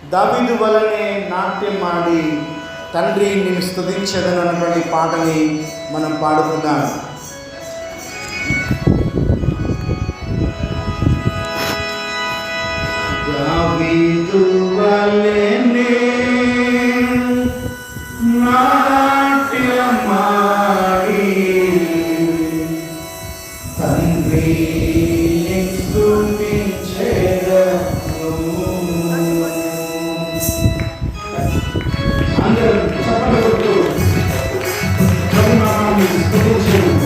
దావీదు వలనే నాట్యం ఆడి తండ్రి నేను స్తుతించదను అన్నటువంటి పాటని మనం పాడుకుందాం. దావీదు వలనే నాట్యం ఆడి తండ్రి అందరూ చప్పట్లు కొడుతూ ప్రభునామాన్ని స్తుతించు.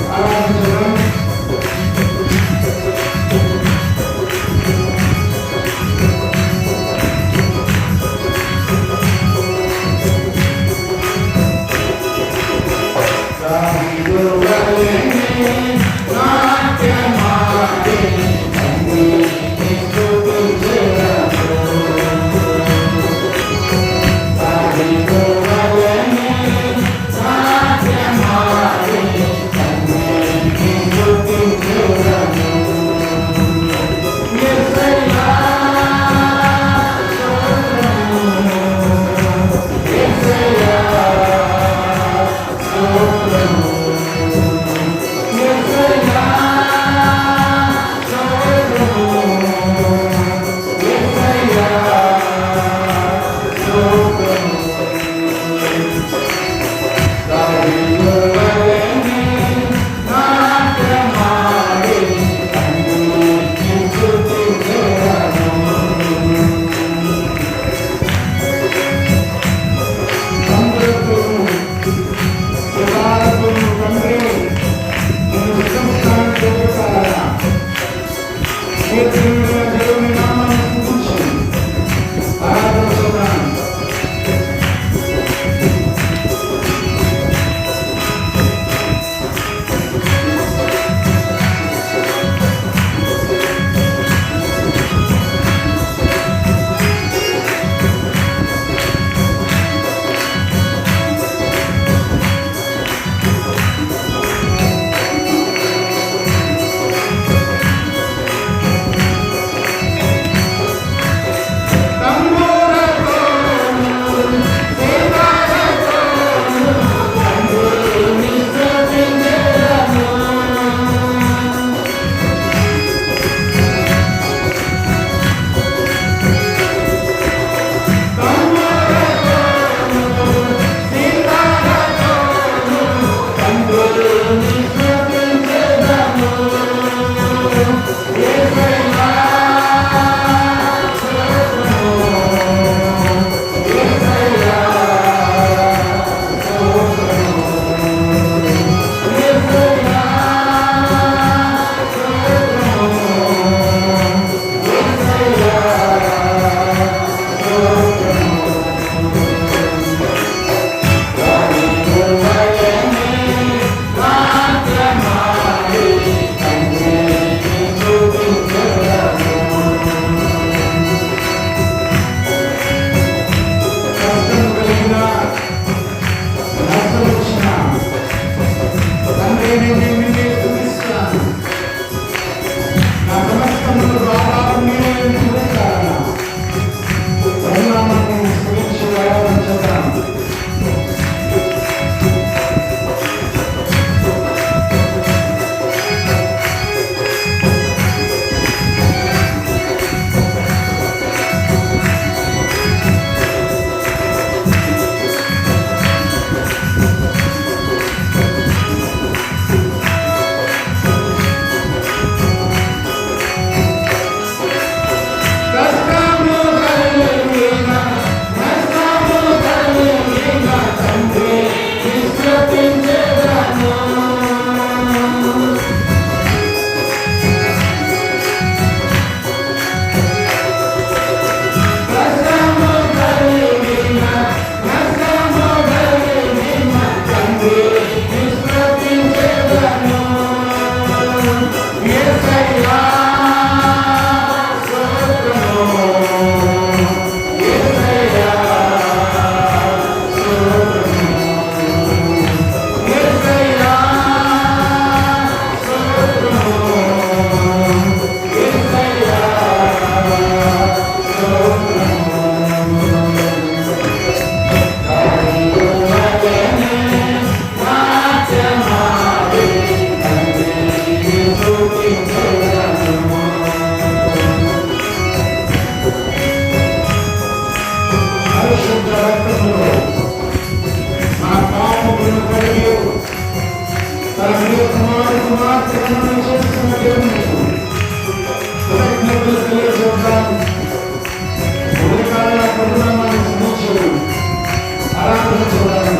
రక్తములో మన పాపములను కడిగి తన ప్రియ కుమార్తెలను చేస్తున్న దేవునికి కృతజ్ఞతలు తెలియజేద్దాం. ఉదయకాల కరుణాన్ని స్మరించు ఆరాధన చూడాలి.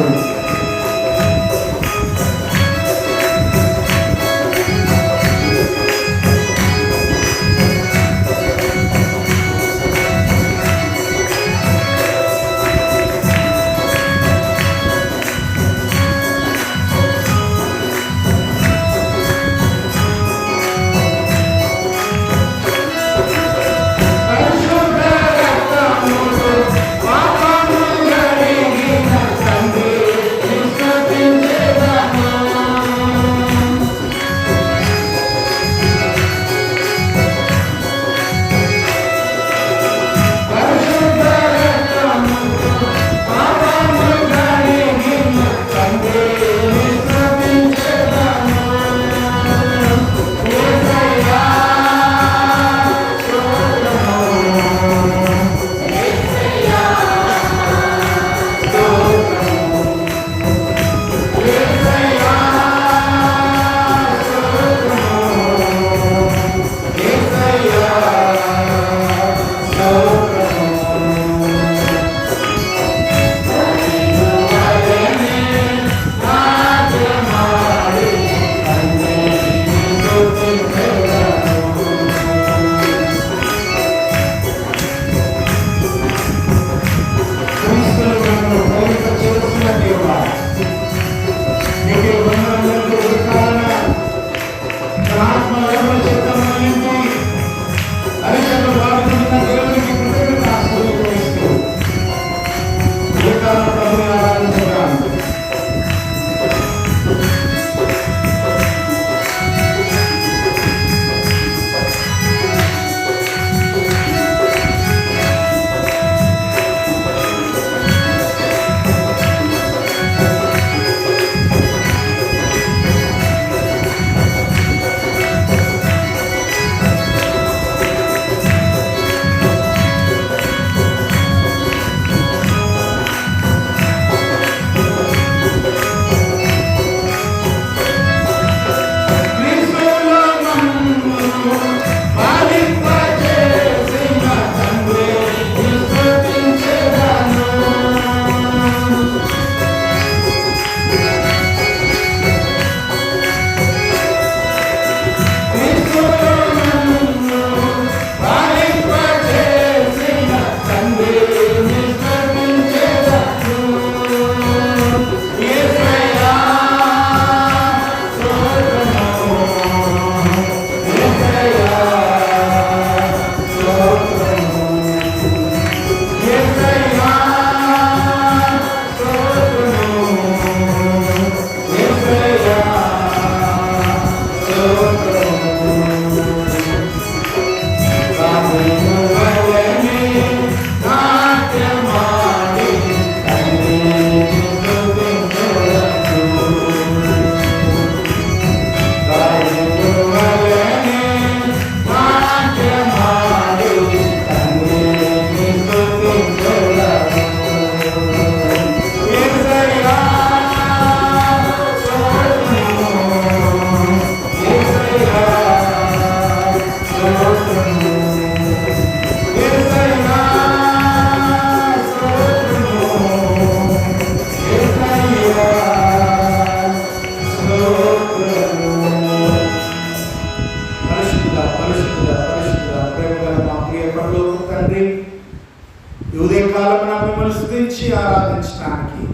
ఆరాధించడానికి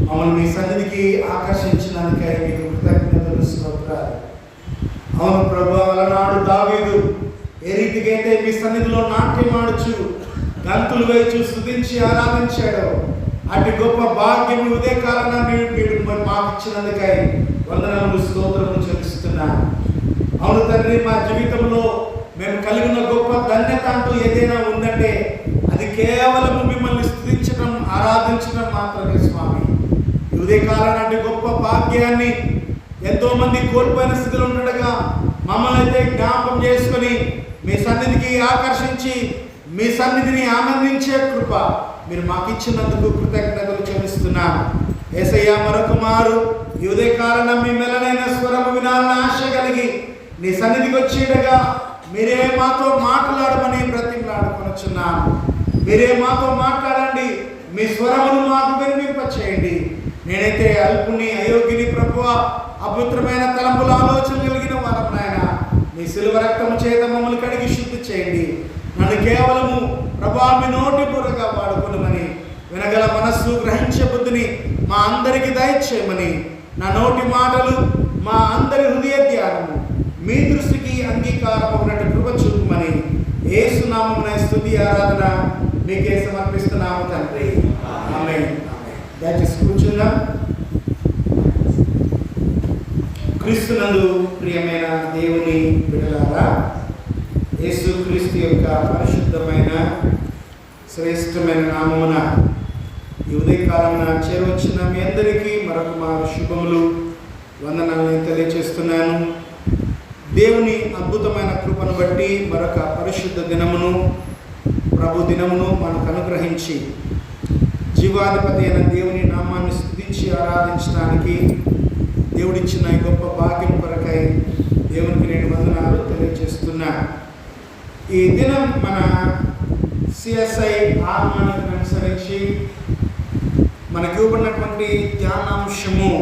మమ్మల్ని మీ సన్నిధికి ఆకర్షించడానికై మీకు కృతజ్ఞతలు స్తోత్రాలు. అవును ప్రభువా, అలనాడు దావీదు ఏ రీతిగా అయితే మీ సన్నిధిలో నాట్యమాడుచు గంతులు వేయచు స్తుతించి ఆరాధించాడో అటు గొప్ప భాగ్యం ఉదయకాలంగా మీరు మాకు ఇచ్చినందుకై వందనములు స్తోత్రములు చెల్లిస్తున్నాను. అవును తండ్రి, మా జీవితంలో మేము కలిగిన గొప్ప ధన్యత అంటూ ఏదైనా ఉందంటే అది కేవలం మిమ్మల్ని స్తుతించడం ఆరాధించడం మాత్రమే స్వామి. ఉదయకాలం నాటి గొప్ప భాగ్యాన్ని ఎంతో మంది కోల్పోయిన స్థితిలో ఉండగా మమ్మల్ని అయితే జ్ఞాపకం చేసుకొని మీ సన్నిధికి ఆకర్షించి మీ సన్నిధిని ఆనందించే ఆదరించే కృప మీరు మాకు ఇచ్చినందుకు కృతజ్ఞతలు చెల్లిస్తున్నాం. యేసయ్య, మరొక మారు ఈ ఉదయకాలం మీ మెల్లనైన స్వరము వినాలని ఆశ కలిగి నీ సన్నిధికి వచ్చేటగా మీరే మాతో మాట్లాడమని బ్రతిమలాడుకొనుచున్నాం. మీరే మాతో మాట్లాడండి, మీ స్వరమును మాకు వినిపింపచేయండి. నేనైతే అల్పుని, అయోగ్యుని ప్రభువా, అపవిత్రమైన తలంపుల ఆలోచన కలిగిన వారం నాయన, మీ శిలువ రక్తము చేత మమ్మల్ని కడిగి శుద్ధి చేయండి. నన్ను కేవలము ప్రభువా మీ నోటి బుర్రగా వాడుకొనమని, వినగల మనస్సు, గ్రహించే బుద్ధిని మా అందరికి దయచేయమని, నా నోటి మాటలు, మా అందరి హృదయ ధ్యానము మీ దృష్టికి అంగీకారం ఉన్నట్టు కృప చూపమని యేసు నామమున స్తుతి ఆరాధన మీకే సమర్పిస్తున్నాము తండ్రి. ఆమేన్. దయచేసి కూర్చుందాం. క్రీస్తునందు ప్రియమైన దేవుని బిడ్డలారా, యేసు క్రీస్తు యొక్క పరిశుద్ధమైన శ్రేష్టమైన నామమున ఈ ఉదయకాలమున చేరవచ్చిన మీ అందరికీ మరొక మా శుభములు, వందనాలను తెలియజేస్తున్నాను. దేవుని అద్భుతమైన కృపను బట్టి మరొక పరిశుద్ధ దినమును, ప్రభు దినమును మనకు అనుగ్రహించి జీవాధిపతి అయిన దేవుని నామాన్ని స్తుతించి ఆరాధించడానికి దేవుడిచ్చిన ఈ గొప్ప భాగ్యం కొరకై దేవునికి నేను వందనాలు తెలియజేస్తున్నా. ఈ దినం మన సిఎస్ఐ ఆత్మానికి అనుసరించి మనకి ఇవ్వబడినటువంటి ధ్యానాంశము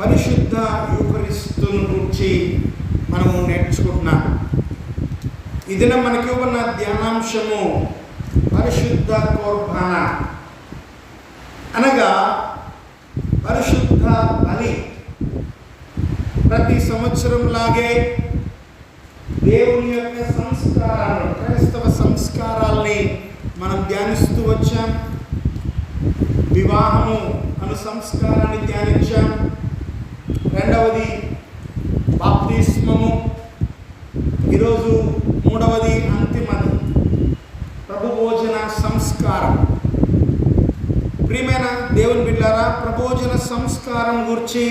పరిశుద్ధ యూకరిస్తును గురించి మనము నేర్చుకుంటున్నాం. ఈ దినం మనకి ఇవ్వబడిన ధ్యానాంశము పరిశుద్ధ కుర్బాన, అనగా పరిశుద్ధ బలి. ప్రతి సంవత్సరం లాగే దేవుని యొక్క సంస్కారాలను, క్రైస్తవ సంస్కారాల్ని మనం ధ్యానిస్తూ వచ్చాం. వివాహము అను సంస్కారాన్ని ధ్యానించాం. రెండవది బాప్తిస్మము. ఈరోజు మూడవది, అంతిమది ప్రభు భోజన సంస్కారం. ప్రియమైన దేవుని బిడ్డలారా, ప్రభోజన సంస్కారం గురించి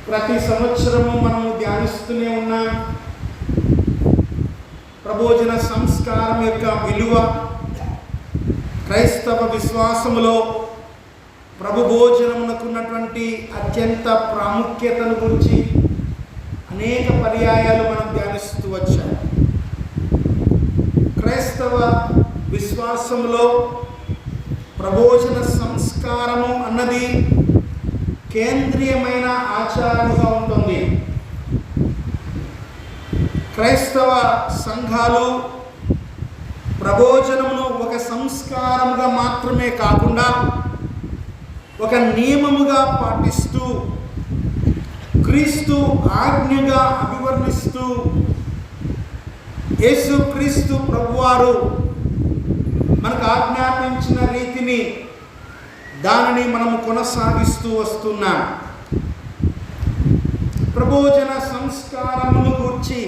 ప్రతి సంవత్సరము మనము ధ్యానిస్తూనే ఉన్నాం. ప్రభోజన సంస్కారం యొక్క విలువ, క్రైస్తవ విశ్వాసములో ప్రభు భోజనమునకు ఉన్నటువంటి అత్యంత ప్రాముఖ్యతను గురించి అనేక పర్యాయాలు మనం ధ్యానిస్తూ వచ్చాం. క్రైస్తవ విశ్వాసములో ప్రభోజన సంస్కారము అన్నది కేంద్రీయమైన ఆచారముగా ఉంటుంది. క్రైస్తవ సంఘాలు ప్రభోజనమును ఒక సంస్కారముగా మాత్రమే కాకుండా ఒక నియమముగా పాటిస్తూ, క్రీస్తు ఆజ్ఞగా అభివర్ణిస్తూ, యేసు క్రీస్తు ప్రభువారు మనకు ఆజ్ఞాపించిన రీతిని, దానిని మనము కొనసాగిస్తూ వస్తున్నాం. ప్రభోజన సంస్కారమును గూర్చి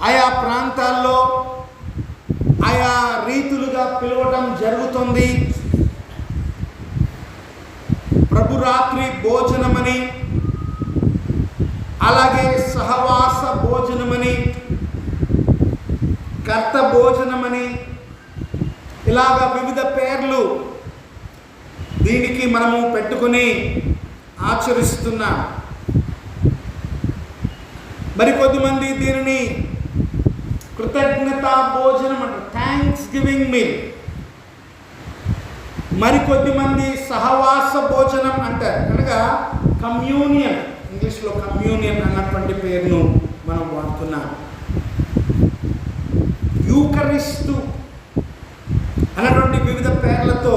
ఆయా ప్రాంతాల్లో ఆయా రీతులుగా పిలవటం జరుగుతుంది. ప్రభురాత్రి భోజనమని, అలాగే సహవాస భోజనమని, కర్త భోజనమని, ఇలాగా వివిధ పేర్లు దీనికి మనము పెట్టుకొని ఆచరిస్తున్నాం. మరికొద్దిమంది దీనిని కృతజ్ఞతా భోజనం అంటారు, థ్యాంక్స్ గివింగ్ మీల్. మరికొద్ది మంది సహవాస భోజనం అంటారు, అనగా కమ్యూనియన్. ఇంగ్లీష్లో కమ్యూనియన్ అన్నటువంటి పేరును మనం వాడుతున్నాం. యూకరిస్తు అన్నటువంటి వివిధ పేర్లతో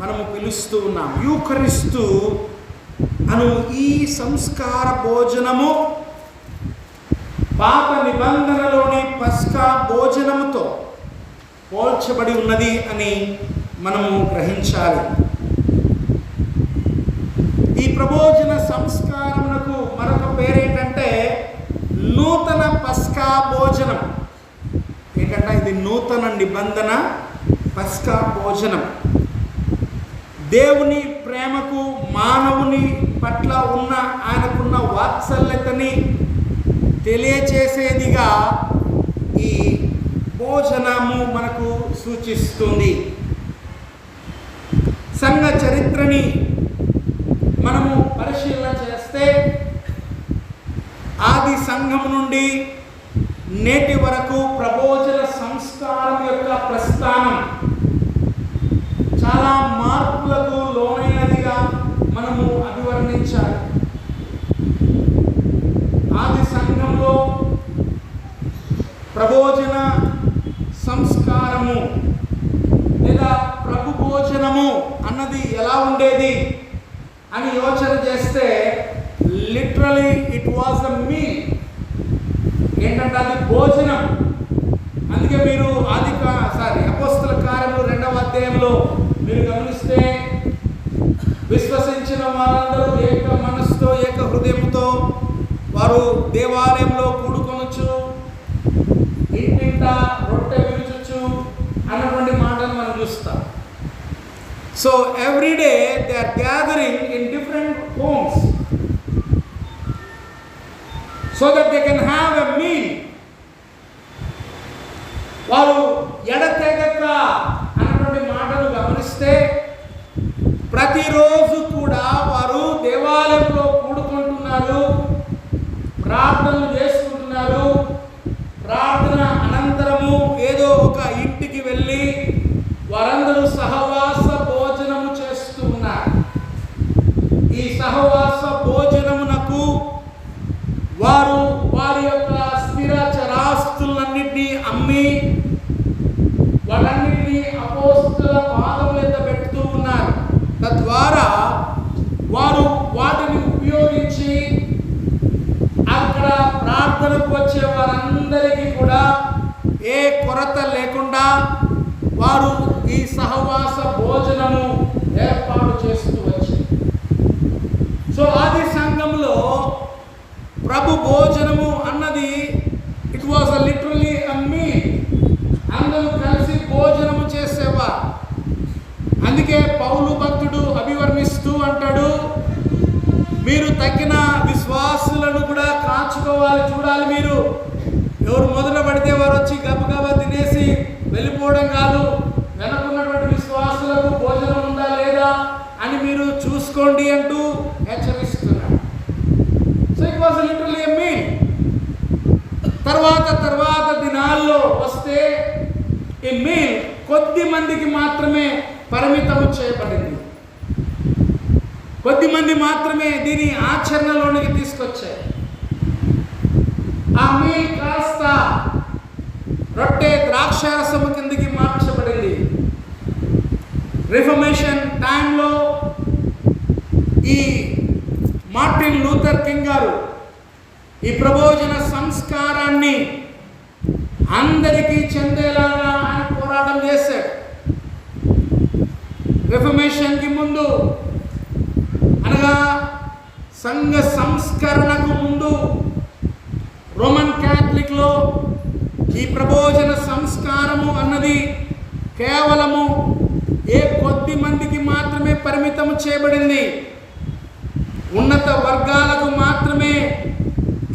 మనము పిలుస్తూ ఉన్నాం. యూకరిస్తు అను ఈ సంస్కార భోజనము పాత నిబంధనలోని పస్కా భోజనముతో పోల్చబడి ఉన్నది అని మనము గ్రహించాలి. ఈ ప్రభోజన సంస్కారమునకు మరొక పేరేంటంటే నూతన పస్కా భోజనం. ఏంటంటే ఇది నూతన నిబంధన పస్కా భోజనం. దేవుని ప్రేమకు, మానవుని పట్ల ఉన్న ఆయనకున్న వాత్సల్యతని తెలియచేసేదిగా ఈ భోజనము మనకు సూచిస్తుంది. సంఘ చరిత్రని మనము పరిశీలన చేస్తే ఆది సంఘం నుండి నేటి వరకు ప్రభోజన సంస్కారం యొక్క ప్రస్థానం చాలా మార్పులకు లోనైనదిగా మనము అభివర్ణించాలి. ఆది సంఘంలో ప్రభోజన సంస్కారము లేదా ప్రభు భోజనము అన్నది ఎలా ఉండేది అని యోచన చేస్తే literally it was a meal. ఏంటంటే అది భోజనం. అందుకే మీరు అపోస్తల కార్యములు 2వ అధ్యాయంలో మీరు గమనిస్తే విశ్వసించిన వారందరూ ఏక మనస్సుతో ఏక హృదయంతో వారు దేవాలయంలో కూడుకొనొచ్చు, ఇంటింట రొట్టె విరుచుచు అన్నటువంటి మాటను మనం చూస్తాం. So every day they are gathering in different homes so that they can have a meal. వారు ఎడతెగక అన్నటువంటి మాటను గమనిస్తే ప్రతిరోజు కూడా వారు దేవాలయంలో కూడుకుంటున్నారు, ప్రార్థనలు చేసుకుంటున్నారు. ప్రార్థన అనంతరము ఏదో ఒక ఇంటికి వెళ్ళి వారందరూ సహవాస భోజనము చేస్తూ ఉన్నారు. ఈ సహవాస భోజనమునకు వారు వారి యొక్క స్థిర చరాస్తులన్నింటినీ అమ్మి వాళ్ళన్నింటినీ అపోస్తల పాదముల మీద పెడుతూ ఉన్నారు. తద్వారా వారు వాటిని ఉపయోగించి అక్కడ ప్రార్థనకు వచ్చే వారందరికీ కూడా ఏ కొరత లేకుండా వారు ఈ సహవాస భోజనము ఏర్పాటు చేస్తూ వచ్చారు. సో ఆది సంఘంలో ప్రభు భోజనము అన్నది it was literally a meal. అందరూ కలిసి భోజనము చేసేవారు. అందుకే పౌలు భక్తుడు అభివర్ణిస్తూ అంటాడు, మీరు తగిన విశ్వాసులను కూడా కాచుకోవాలి, చూడాలి. మీరు ఎవరు మొదట పడితే వారు వచ్చి గబగబా తినేసి వెళ్ళిపోవడం కాదు, వెనకున్నటువంటి విశ్వాసులకు భోజనం ఉందా లేదా అని మీరు చూసుకోండి అంటూ హెచ్చరిస్తున్నాడు. So it was literally a meal. తర్వాత దినాల్లో వస్తే ఈ మీల్ కొద్ది మందికి మాత్రమే పరిమితం చేయబడింది. కొద్ది మంది మాత్రమే దీని ఆచరణలోనికి తీసుకొచ్చాయి. ఆ మీల్ కాస్త రొట్టె ద్రాక్షారసము కిందకి మార్చబడింది. రిఫర్మేషన్ టైంలో ఈ మార్టిన్ లూథర్ కింగ్ గారు ఈ ప్రభోజన సంస్కారాన్ని అందరికీ చెందేలాగా ఆయన పోరాటం చేశాడు. రిఫర్మేషన్కి ముందు అనగా సంఘ సంస్కరణకు ముందు రోమన్ క్యాథలిక్లో ఈ ప్రభోజన సంస్కారము అన్నది కేవలము ఏ కొద్ది మందికి మాత్రమే పరిమితం చేయబడింది. ఉన్నత వర్గాలకు మాత్రమే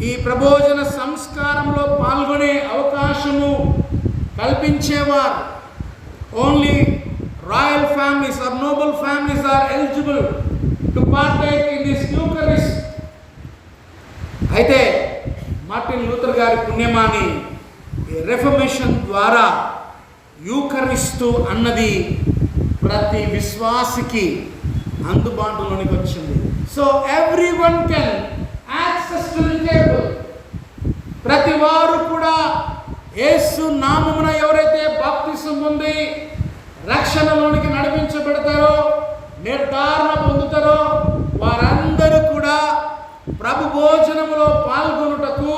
ఈ ప్రభోజన సంస్కారంలో పాల్గొనే అవకాశము కల్పించేవారు. Only royal families or noble families are eligible to partake in this Eucharist. అయితే మార్టిన్ లూథర్ గారి పుణ్యమాని ఈ రిఫర్మేషన్ ద్వారా యూకరిస్తు అన్నది ప్రతి విశ్వాసికి అందుబాటులోనికి వచ్చింది. So everyone can access to the table. ప్రతి వారు కూడా యేసు నామమున ఎవరైతే బాప్తిసం పొంది రక్షణలోనికి నడిపించబడతారో, నిర్ధారణ పొందుతారో వారందరూ కూడా ప్రభు భోజనములో పాల్గొనుటకు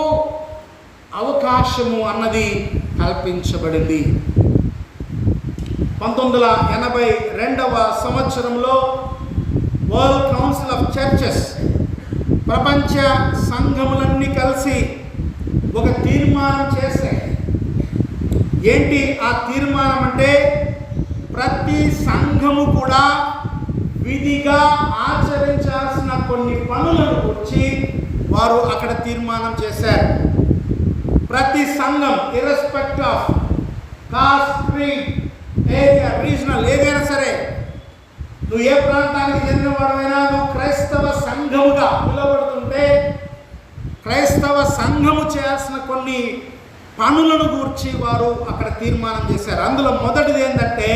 అవకాశము అన్నది కల్పించబడింది. 1982వ సంవత్సరంలో వరల్డ్ కౌన్సిల్ ఆఫ్ చర్చెస్, ప్రపంచ సంఘములన్నీ కలిసి ఒక తీర్మానం చేశాయి. ఏంటి ఆ తీర్మానం అంటే, ప్రతి సంఘము కూడా విధిగా ఆచరించాల్సిన కొన్ని పనులను గురించి వారు అక్కడ తీర్మానం చేశారు. ప్రతి సంఘం irrespective of caste, creed, area, regional ఏదైనా సరే, నువ్వు ఏ ప్రాంతానికి చెందినవాడైనా నువ్వు క్రైస్తవ సంఘముగా పిలువబడుతుంటే క్రైస్తవ సంఘము చేయాల్సిన కొన్ని పనులను గూర్చి వారు అక్కడ తీర్మానం చేశారు. అందులో మొదటిది ఏంటంటే,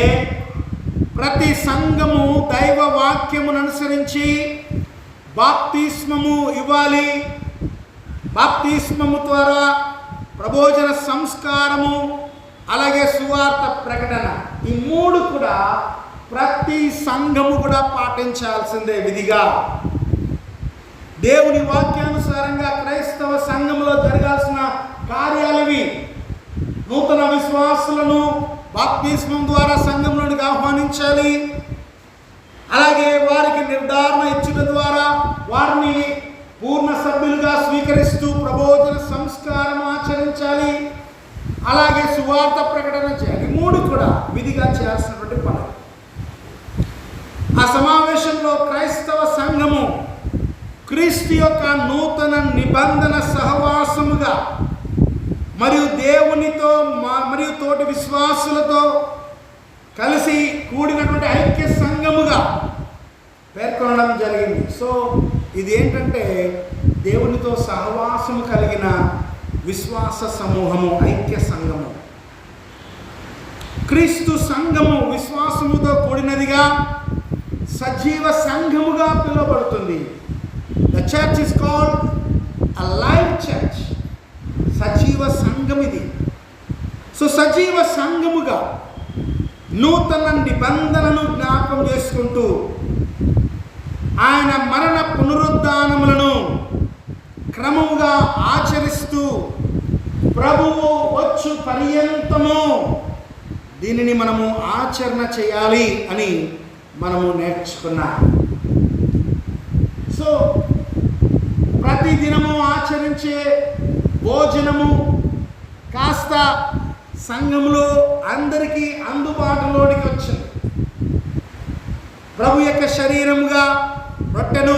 ప్రతి సంఘము దైవ వాక్యమును అనుసరించి బాప్తిస్మము ఇవ్వాలి. బాప్తిస్మము ద్వారా ప్రభోజన సంస్కారము, అలాగే సువార్త ప్రకటన, ఈ మూడు కూడా ప్రతి సంఘము కూడా పాటించాల్సిందే విధిగా. దేవుని వాక్యానుసారంగా క్రైస్తవ సంఘంలో జరగాల్సిన కార్యాలవి. నూతన విశ్వాసులను బాప్తిస్మం ద్వారా సంఘంలోనికి ఆహ్వానించాలి. అలాగే వారికి నిర్ధారణ ఇచ్చుట ద్వారా వారిని పూర్ణ సభ్యులుగా స్వీకరిస్తూ ప్రభోజన సంస్కారం ఆచరించాలి. అలాగే సువార్త ప్రకటన చేయాలి. మూడు కూడా విధిగా చేయాల్సినటువంటి పని. ఆ సమావేశంలో క్రైస్తవ సంఘము క్రీస్తు యొక్క నూతన నిబంధన సహవాసముగా మరియు దేవునితో మరియు తోటి విశ్వాసులతో కలిసి కూడినటువంటి ఐక్య సంఘముగా పేర్కొనడం జరిగింది. సో ఇది ఏంటంటే దేవునితో సహవాసము కలిగిన విశ్వాస సమూహము, ఐక్య సంఘము. క్రీస్తు సంఘము విశ్వాసముతో కూడినదిగా సజీవ సంఘముగా పిలువబడుతుంది. The church is called a live church. సజీవ సంఘం ఇది. సో సజీవ సంఘముగా నూతన నిబంధనను జ్ఞాపకం చేసుకుంటూ ఆయన మరణ పునరుద్ధానములను క్రమముగా ఆచరిస్తూ ప్రభువు వచ్చు పర్యంతము దీనిని మనము ఆచరణ చేయాలి అని మనము నేర్చుకున్నాం. సో ప్రతిదినము ఆచరించే భోజనము కాస్త సంఘములో అందరికీ అందుబాటులోనికి వచ్చింది. ప్రభు యొక్క శరీరముగా రొట్టెను,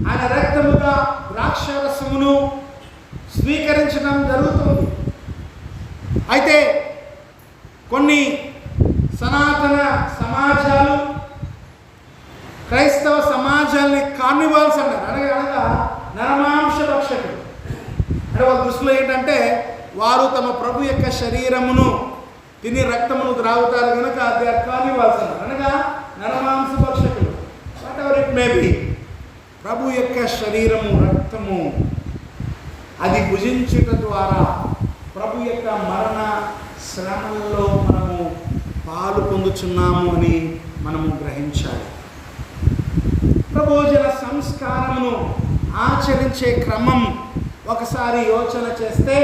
ఆయన రక్తముగా ద్రాక్షరసమును స్వీకరించడం జరుగుతుంది. అయితే కొన్ని సనాతన సమాజాలు క్రైస్తవ సమాజాన్ని కార్నివాల్స్ అన్నారు. అనగా నరమాంస భక్షకులు. అంటే వాళ్ళ దృష్టిలో ఏంటంటే వారు తమ ప్రభు యొక్క శరీరమును తిని రక్తమును త్రాగుతారు కనుక దే ఆర్ కార్నివాల్స్ అన్నారు. అనగా నరమాంస భక్షకులు. Whatever it may be, ప్రభు యొక్క శరీరము, రక్తము అది భుజించుట ద్వారా ప్రభు యొక్క మరణ శ్రమల్లో మనము పాలు పొందుచున్నాము అని మనము గ్రహించాలి. ప్రభోజన సంస్కారమును ఆచరించే క్రమం ఒకసారి యోచన చేస్తే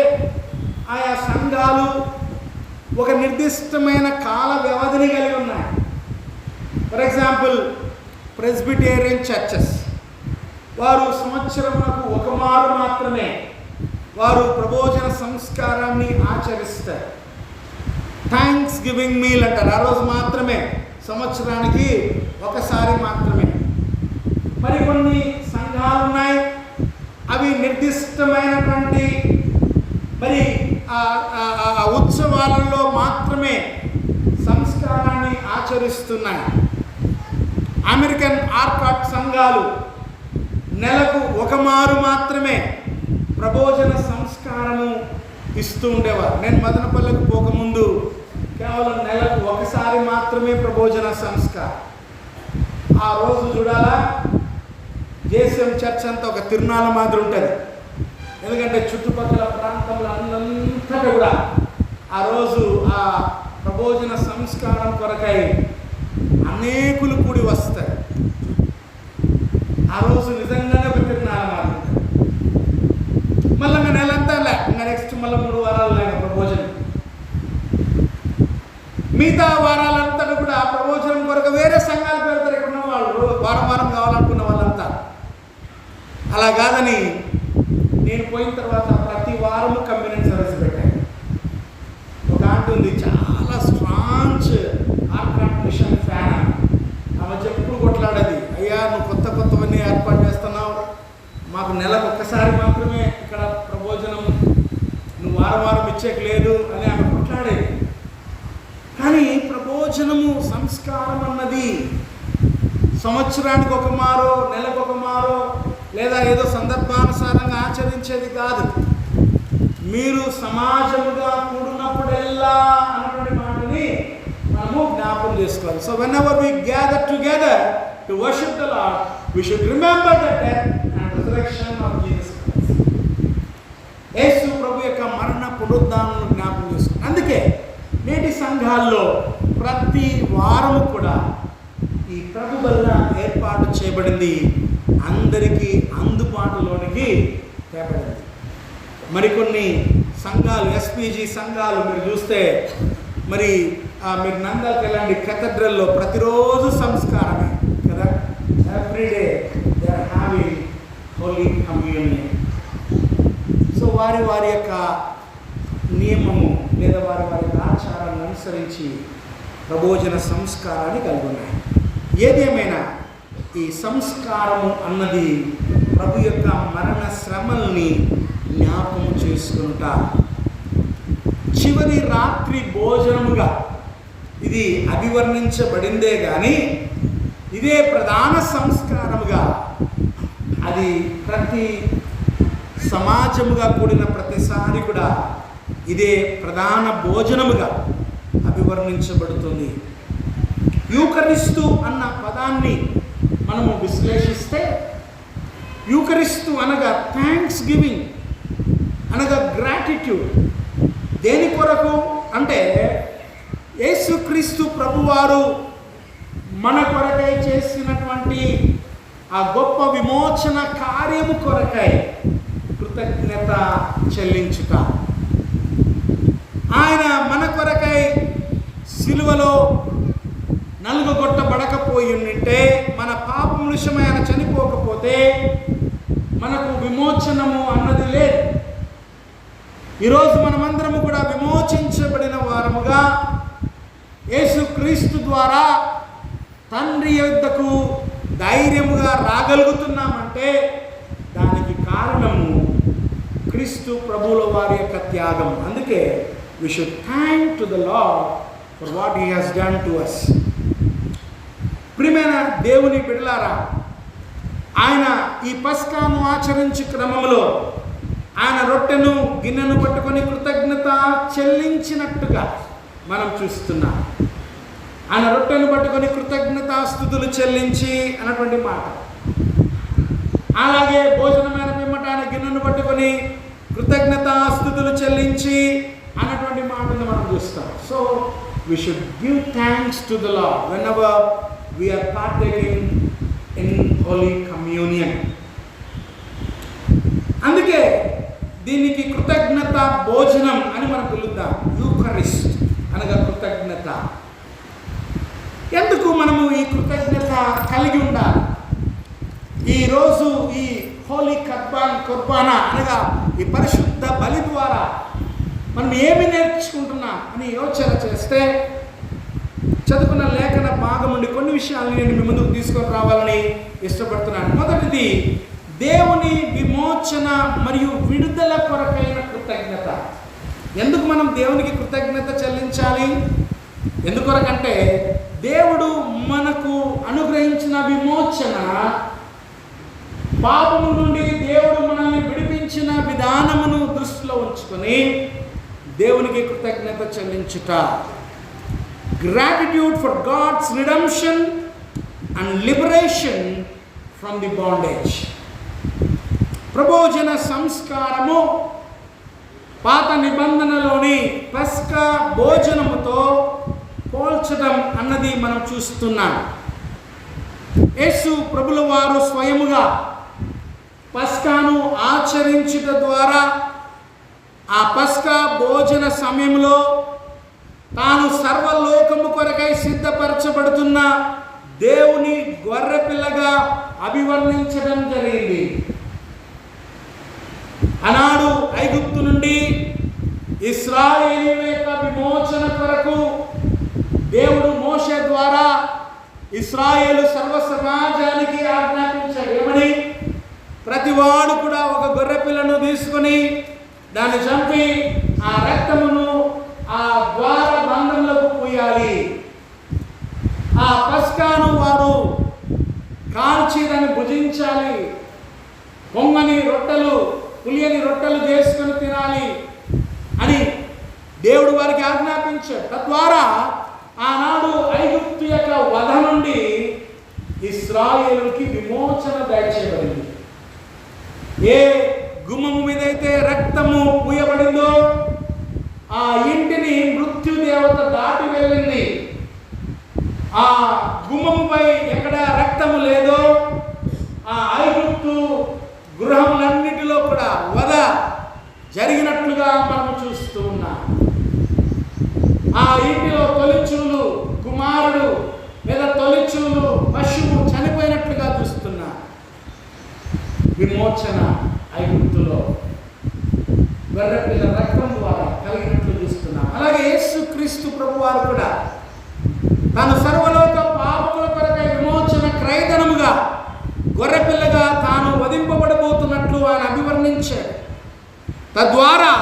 ఆయా సంఘాలు ఒక నిర్దిష్టమైన కాల వ్యవధిని కలిగి ఉన్నాయి. ఫర్ ఎగ్జాంపుల్ ప్రెస్బిటేరియన్ చర్చెస్ వారు సంవత్సరమునకు ఒక మారు మాత్రమే వారు ప్రభోజన సంస్కారాన్ని ఆచరిస్తారు. థ్యాంక్స్ గివింగ్ మీల్ అంటారు. ఆ రోజు మాత్రమే, సంవత్సరానికి ఒకసారి మాత్రమే. మరికొన్ని సంఘాలు ఉన్నాయి, అవి నిర్దిష్టమైనటువంటి మరి ఉత్సవాలలో మాత్రమే సంస్కారాన్ని ఆచరిస్తున్నాయి. అమెరికన్ ఆర్కాట్ సంఘాలు నెలకు ఒక మారు మాత్రమే ప్రభోజన సంస్కారము ఇస్తూ ఉండేవారు. నేను మదనపల్లికి పోకముందు కేవలం నెలకు ఒకసారి మాత్రమే ప్రభోజన సంస్కారం. ఆ రోజు చూడాలా, జేసీఎం చర్చ్ అంతా ఒక తిరునాళ్ళ మాదిరి ఉంటుంది. ఎందుకంటే చుట్టుపక్కల ప్రాంతంలో అంతా కూడా ఆ రోజు ఆ ప్రభోజన సంస్కారం కొరకై అనేకులు కూడి వస్తారు. ఆ రోజు నిజంగానే ఒక తిరునాళ్ళ మాదిరి ఉంటుంది. మళ్ళీ ఇంకా నెలంతా ఇంకా నెక్స్ట్ మళ్ళీ 3 వారాలు లేక ప్రభోజనం. మిగతా వారాలంతా కూడా ప్రభోజనం కొరకు వేరే సంఘాలు పెడతారు. ఇక్కడ ఉన్న వాళ్ళు వారం వారం కావాలనుకున్న వాళ్ళంతా అలా కాదని నేను పోయిన తర్వాత ప్రతి వారము కమ్యూనిటీ సర్వీస్ పెట్టాను. ఒక ఆంటీ ఉంది, చాలా స్ట్రాంగ్ ఆర్కాట్ మిషన్ ఫ్యాన్. ఆమె చెప్పుడు కొట్లాడేది, అయ్యా నువ్వు కొత్తవన్నీ ఏర్పాటు చేస్తున్నావు, మాకు నెలకు ఒక్కసారి మాత్రమే ఇక్కడ ప్రభోజనం, నువ్వు వారం వారం ఇచ్చేకి లేదు అని ఆమె కొట్లాడేది. ప్రభోజనము సంస్కారం అన్నది సంవత్సరానికి ఒక మారో నెలకు ఒక మారో లేదా ఏదో సందర్భానుసారంగా ఆచరించేది కాదు. మీరు సమాజముగా కూడినప్పుడెల్లా అన్నటువంటి మాటని మనము జ్ఞాపకం చేసుకోవాలి. So whenever we gather together to worship the Lord, we should remember the death and resurrection of Jesus Christ. యేసు ప్రభు యొక్క మరణ పునరుద్ధానాలను జ్ఞాపకం చేసుకోవాలి. అందుకే నేటి సంఘాల్లో ప్రతి వారము కూడా ఈ ప్రభు వల్ల ఏర్పాటు చేయబడింది, అందరికీ అందుబాటులోనికి తేబడింది. మరికొన్ని సంఘాలు, ఎస్పీజీ సంఘాలు మీరు చూస్తే మరి మీరు నందాలకు వెళ్ళండి, కేథడ్రల్లో ప్రతిరోజు సంస్కారమే కదా. Every day they are having holy communion. So వారి వారి యొక్క నియమము లేదా వారి వారి ఆచారాన్ని అనుసరించి ప్రభోజన సంస్కారాన్ని కలిగి ఉన్నాయి. ఏదేమైనా ఈ సంస్కారము అన్నది ప్రభు యొక్క మరణ శ్రమల్ని జ్ఞాపకం చేసుకుంటా చివరి రాత్రి భోజనముగా ఇది అభివర్ణించబడిందే కానీ ఇదే ప్రధాన సంస్కారముగా అది ప్రతి సమాజముగా కూడిన ప్రతిసారి కూడా ఇదే ప్రధాన భోజనముగా అభివర్ణించబడుతుంది. యూకరిస్తు అన్న పదాన్ని మనము విశ్లేషిస్తే యూకరిస్తు అనగా థ్యాంక్స్ గివింగ్ అనగా గ్రాటిట్యూడ్. దేని కొరకు అంటే యేసుక్రీస్తు ప్రభువారు మన కొరకై చేసినటువంటి ఆ గొప్ప విమోచన కార్యము కొరకై కృతజ్ఞత చెల్లించుట. ఆయన మన కొరకై సిలువలో నలుగగొట్టబడకపోయి ఉంటే, మన పాపం విషయమై ఆయన చనిపోకపోతే మనకు విమోచనము అన్నది లేదు. ఈరోజు మనమందరము కూడా విమోచించబడిన వారముగా యేసుక్రీస్తు ద్వారా తండ్రి యొద్దకు ధైర్యముగా రాగలుగుతున్నామంటే దానికి కారణము క్రీస్తు ప్రభువుల వారి యొక్క త్యాగం. అందుకే we should thank to the Lord for what he has done to us. ప్రియమైన దేవుని బిడ్డలారా, ఆయన ఈ పస్కాను ఆచరించే క్రమంలో ఆయన రొట్టెను గిన్నెను పట్టుకొని కృతజ్ఞత చెల్లించినట్టుగా మనం చూస్తున్నాం. ఆయన రొట్టెను పట్టుకొని కృతజ్ఞతాస్తుతులు చెల్లించి అన్నటువంటి మాట. అలాగే భోజనమైన పిమ్మట ఆయన గిన్నెను పట్టుకొని కృతజ్ఞతాస్తుతులు చెల్లించి అన్నటువంటి మాటను మనం చూస్తాం. So we should give thanks to the Lord whenever we are partaking in Holy Communion. అందుకే దీనికి కృతజ్ఞత భోజనం అని మనం పిలుద్దాం. యూకరిస్ట్ అనగా కృతజ్ఞత. ఎందుకు మనము ఈ కృతజ్ఞత కలిగి ఉండాలి? ఈరోజు ఈ హోలీ కుర్బానా అనగా ఈ పరిశుద్ధ బలి ద్వారా మనం ఏమి నేర్చుకుంటున్నాం అని యోచన చేస్తే చదువుకున్న లేఖన భాగం నుండి కొన్ని విషయాలను నేను మీ ముందుకు తీసుకొని రావాలని ఇష్టపడుతున్నాను. మొదటిది, దేవుని విమోచన మరియు విడుదల కొరకైన కృతజ్ఞత. ఎందుకు మనం దేవునికి కృతజ్ఞత చెల్లించాలి? ఎందుకొరకంటే దేవుడు మనకు అనుగ్రహించిన విమోచన, పాపము నుండి దేవుడు మనల్ని విడిపించిన విధానమును దృష్టిలో ఉంచుకొని దేవునికి కృతజ్ఞత చెల్లించుట. Gratitude for God's redemption and liberation from the bondage. ప్రభోజన సంస్కారము పాత నిబంధనలోని పస్కా భోజనముతో పోల్చడం అన్నది మనం చూస్తున్నాం. యేసు ప్రభుల వారు స్వయముగా పస్కాను ఆచరించుట ద్వారా ఆ పస్కా భోజన సమయంలో తాను సర్వలోకము కొరకై సిద్ధపరచబడుతున్న దేవుని గొర్రెపిల్లగా అభివర్ణించడం జరిగింది. ఆనాడు ఐగుప్తు నుండి ఇశ్రాయేలీయుల యొక్క విమోచన కొరకు దేవుడు మోషే ద్వారా ఇశ్రాయేలు సర్వ సమాజానికి ఆజ్ఞాపించాడు. ఏమని? ప్రతివాడు కూడా ఒక గొర్రెపిల్లను తీసుకొని దాన్ని చంపి ఆ రక్తమును ఆ ద్వార బంధంలోకి తీయాలి. ఆ పస్కాను వారు కాల్చి దాన్ని భుజించాలి. పొంగని రొట్టెలు, పులియని రొట్టెలు చేసుకొని తినాలి అని దేవుడు వారికి ఆజ్ఞాపించాడు. తద్వారా ఆనాడు ఐగుప్తు యొక్క వధ నుండి ఇశ్రాయేలుకి విమోచన దయచేయబడింది. ఏ గుమ్మము మీద అయితే రక్తము పూయబడిందో ఆ ఇంటిని మృత్యుదేవత దాటి వెళ్ళింది. ఆ గుమ్మముపై ఎక్కడ రక్తము లేదో ఆ ఐగుప్తు గృహములన్నిటిలో కూడా వధ జరిగినట్లుగా మనం చూస్తూ ఉన్నాం. ఆ ఇంటిలో తొలిచూలు కుమారుడు లేదా తొలిచూలు పశువు చనిపోయినట్లుగా చూస్తున్నా. విమోచన ఐగుప్తులో గొర్రెపిల్ల రక్తం ద్వారా కలిగినట్లు చూస్తున్నాం. అలాగే యేసుక్రీస్తు ప్రభువారు కూడా తాను సర్వలోక పాపముల కొరకై విమోచన క్రయధనముగా గొర్రెపిల్లగా తాను వధింపబడబోతున్నట్లు ఆయన అభివర్ణించాడు. తద్వారా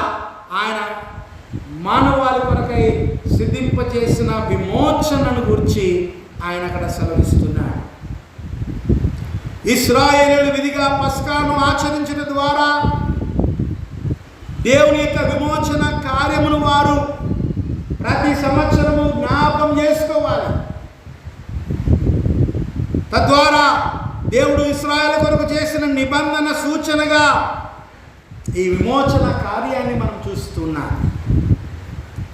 ఆయన మానవాళి కొరకై సిద్ధింపచేసిన విమోచనను గురించి ఆయన అక్కడ సెలవిస్తున్నాడు. ఇశ్రాయేలీయులు విధిగా పస్కాను ఆచరించడం ద్వారా దేవుని యొక్క విమోచన కార్యమును వారు ప్రతి సంవత్సరము జ్ఞాపకం చేసుకోవాలి. తద్వారా దేవుడు ఇశ్రాయేలు కొరకు చేసిన నిబంధన సూచనగా ఈ విమోచన కార్యాన్ని మనం చూస్తున్నాం.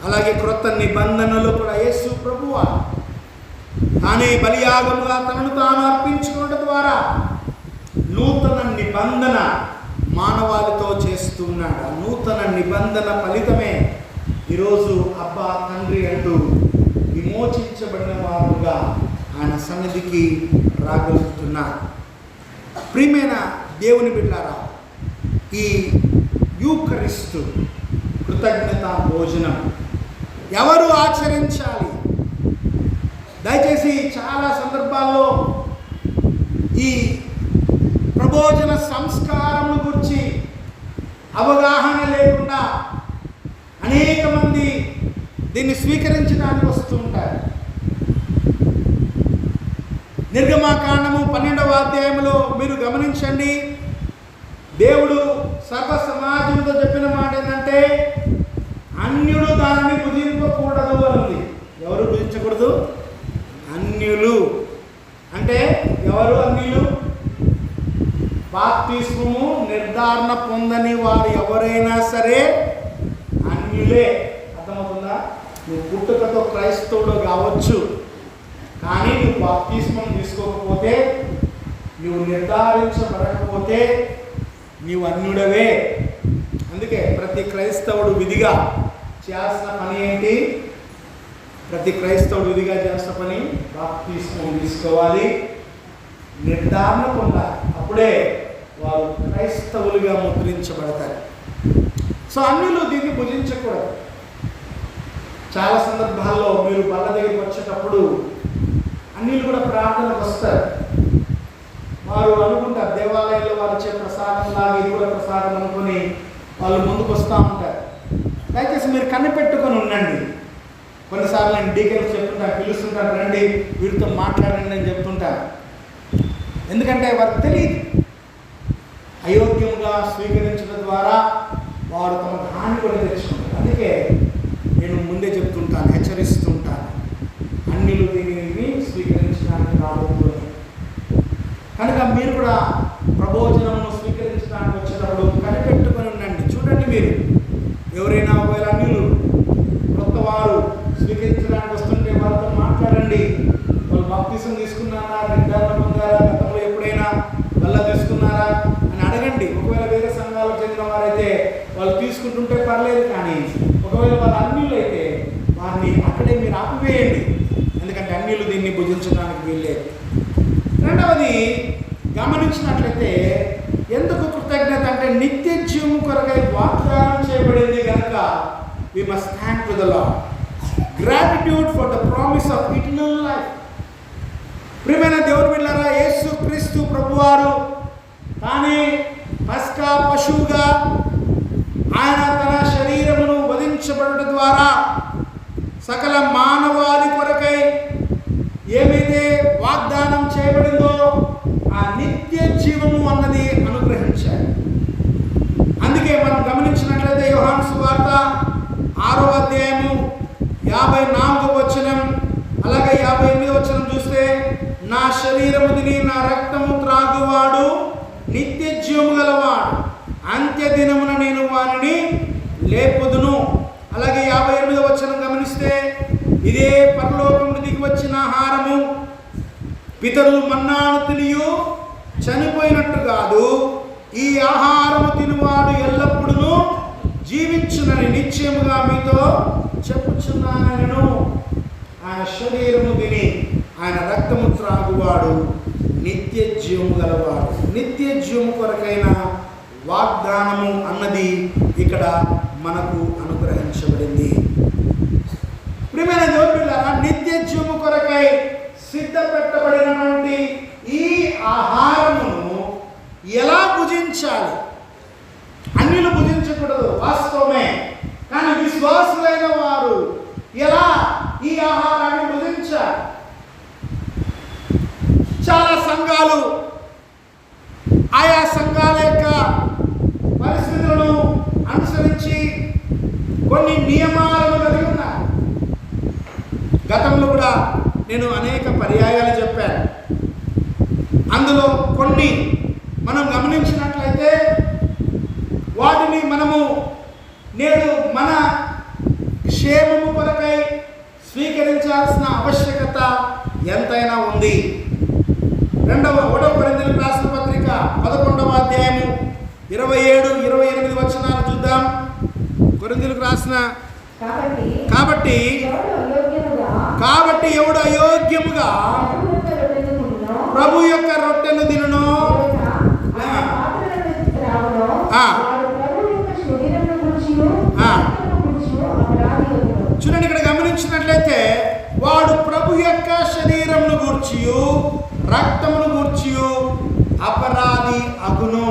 అలాగే క్రొత్త నిబంధనలు కూడా యేసు ప్రభువు తానే బలియాగముగా తనను తాను అర్పించుకోవడం ద్వారా నూతన నిబంధన మానవాళితో చేస్తున్నాడు. ఆ నూతన నిబంధన ఫలితమే ఈరోజు అబ్బా తండ్రి అంటూ విమోచించబడిన వారుగా ఆయన సన్నిధికి రాగలుగుతున్నారు. ప్రియమైన దేవుని బిడ్డలారా, ఈ యూకరిస్తు కృతజ్ఞత భోజనం ఎవరు ఆచరించాలి? దయచేసి చాలా సందర్భాల్లో ఈ ప్రభోజన సంస్కారం గురించి అవగాహన లేకుండా అనేక మంది దీన్ని స్వీకరించడానికి వస్తూ ఉంటారు. నిర్గమాకాండము 12వ అధ్యాయంలో మీరు గమనించండి. దేవుడు సర్వ సమాజంతో చెప్పిన మాట ఏంటంటే అన్యుడు దానిని భుజింపకూడదు అని ఉంది. ఎవరు భుజించకూడదు? అన్యులు. అంటే ఎవరు అన్యులు? బాప్తిస్మము నిర్ధారణ పొందని వారు ఎవరైనా సరే అన్యులే. అర్థమవుతుందా? నువ్వు పుట్టుకతో క్రైస్తవుడు కావచ్చు, కానీ నువ్వు బాప్తిస్మం తీసుకోకపోతే, నువ్వు నిర్ధారించబడకపోతే నీవు అన్యుడవే. అందుకే ప్రతి క్రైస్తవుడు విధిగా చేయాల్సిన పని ఏంటి? ప్రతి క్రైస్తవుడు విధిగా చేసిన పని బాప్తిస్మం తీసుకోవాలి, నిర్ధారణ పొందాలి. అప్పుడే వారు క్రైస్తవులుగా ముద్రించబడతారు. సో అన్యులు దీన్ని భుజించకూడదు. చాలా సందర్భాల్లో మీరు బల్ల దగ్గరికి వచ్చేటప్పుడు అన్యులు కూడా ప్రార్థనకు వస్తారు. వారు అనుకుంటారు దేవాలయంలో వారు ఇచ్చే ప్రసాదం లాగా ఇది కూడా ప్రసాదం అనుకుని వాళ్ళు ముందుకు వస్తూ ఉంటారు. దయచేసి మీరు కనిపెట్టుకొని ఉండండి. కొన్నిసార్లు నేను డీకెల్స్ చెప్తుంటాను, పిలుస్తుంటాను, రండి వీరితో మాట్లాడండి అని చెప్తుంటాను. ఎందుకంటే వారికి తెలియదు. అయోగ్యముగా స్వీకరించడం ద్వారా వారు తమ హాని కూడా తెచ్చుకుంటారు. అందుకే నేను ముందే చెప్తుంటాను, హెచ్చరిస్తుంటాను, అన్యులు దీనిని స్వీకరించడానికి రావద్దు అని. కనుక మీరు కూడా ప్రభోజనమును స్వీకరించడానికి వచ్చేటప్పుడు కనిపెట్టుకొని ఉండండి. చూడండి, మీరు ఎవరైనా ఒకవేళ అన్యులు కొత్త వారు స్వీకరించడానికి వస్తుంటే వారితో మాట్లాడండి. వాళ్ళు బాప్తిసం తీసుకున్నారా, నిర్ధారణ పొందారా, గతంలో ఎప్పుడైనా వల్ల తీసుకున్నారా అని అడగండి. ఒకవేళ వేరే సంఘాలకు చెందిన వారైతే వాళ్ళు తీసుకుంటుంటే పర్లేదు, కానీ ఒకవేళ వాళ్ళు అన్యులు అయితే వారిని అక్కడే మీరు ఆపివేయండి. ఎందుకంటే అన్యులు దీన్ని భుజించడానికి వీల్లేదు. రెండవది గమనించినట్లయితే ఎందుకు కృతజ్ఞత అంటే నిత్య జీవము కొరకై వాగ్దానం చేయబడింది కనుక we must thank to the Lord. Gratitude for the promise of eternal life. ప్రియమైన దేవుని బిడ్డలారా, యేసు క్రీస్తు ప్రభువారు తానే పస్కా పశువుగా ఆయన తన శరీరమును వధించబడటం ద్వారా సకల మానవాళి కొరకై ఏమైతే వాగ్దానం చేయబడిందో ఆ నిత్య జీవము అన్నది అనుగ్రహించాడు. అందుకే మనం గమనించినట్లయితే యోహాను సువార్త 6వ అధ్యాయము 54వ వచనం అలాగే 58వ వచనం చూస్తే, నా శరీరము తిని నా రక్తము త్రాగువాడు నిత్య జీవము గలవాడు, అంత్య దినమున నేను వానిని లేపుదును. అలాగే 58వ వచనం గమనిస్తే, ఇదే పరలోకమును దిగి వచ్చిన ఆహారము, పితరులు మన్నాను తినియు చనిపోయినట్టు కాదు, ఈ ఆహారము తినువాడు ఎల్లప్పుడూ జీవించునని నిశ్చయముగా మీతో చెప్పుచున్నాను. ఆయన శరీరము తిని ఆయన రక్తము త్రాగువాడు నిత్య జీవము గలవాడు. నిత్య జీవము కొరకైన వాగ్దానము అన్నది ఇక్కడ మనకు అనుగ్రహించబడింది. ప్రియమైన దేవుని బిడ్డలారా, నిత్య జీవము కొరకై సిద్ధపెట్టబడినటువంటి ఈ ఆహారమును ఎలా భుజించాలి? అన్యులు భుజించకూడదు, వాస్తవమే. కానీ విశ్వాసులైన వారు ఎలా ఈ ఆహారాన్ని భుజించాలి? చాలా సంఘాలు ఆయా సంఘాల యొక్క పరిస్థితులను అనుసరించి కొన్ని నియమాలను కలిగి ఉన్నారు. గతంలో కూడా నేను అనేక పర్యాయాలు చెప్పాను. అందులో కొన్ని మనం గమనించినట్లయితే వాటిని మనము నేడు మన క్షేమము కొరకై స్వీకరించాల్సిన ఆవశ్యకత ఎంతైనా ఉంది. 1వ కొరింథీయులకు రాసిన పత్రిక 11వ అధ్యాయము 27-28 వచనాలు చూద్దాం. కొరింథీయులకు రాసిన కాబట్టి ఎవడు అయోగ్యముగా ప్రభు యొక్క రొట్టెను తినునో, చూడండి, ఇక్కడ గమనించినట్లయితే వాడు ప్రభు యొక్క శరీరమును గూర్చియు రక్తమును గూర్చియు అపరాధి అగును.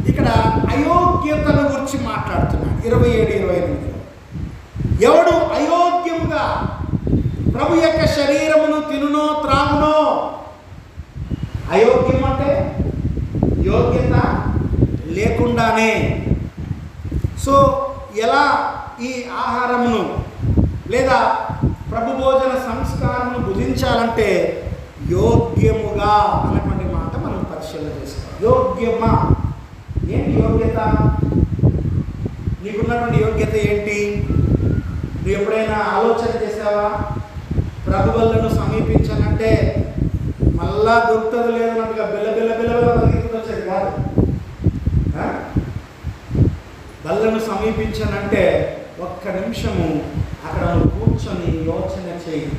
ఇక్కడ అయోగ్యతను గురించి మాట్లాడుతున్నాడు. 27-28 ఎవడు అయోగ్యముగా ప్రభు యొక్క శరీరమును తినునో త్రాగునో. అయోగ్యం అంటే యోగ్యత లేకుండానే. సో ఎలా ఈ ఆహారమును లేదా ప్రభు భోజన సంస్కారమును భుజించాలంటే యోగ్యముగా అన్నటువంటి మాట మనం పరిశీలన చేసుకోవాలి. యోగ్యమా ఏంటి యోగ్యత? నీకున్నటువంటి యోగ్యత ఏంటి? నువ్వు ఎప్పుడైనా ఆలోచన చేసావా? ప్రభు వల్లను సమీపించానంటే మళ్ళా దొరుకుతుంది లేదన్నట్టుగా వచ్చేది కాదు. బల్లను సమీపించానంటే ఒక్క నిమిషము అక్కడ కూర్చొని యోచన చేయి.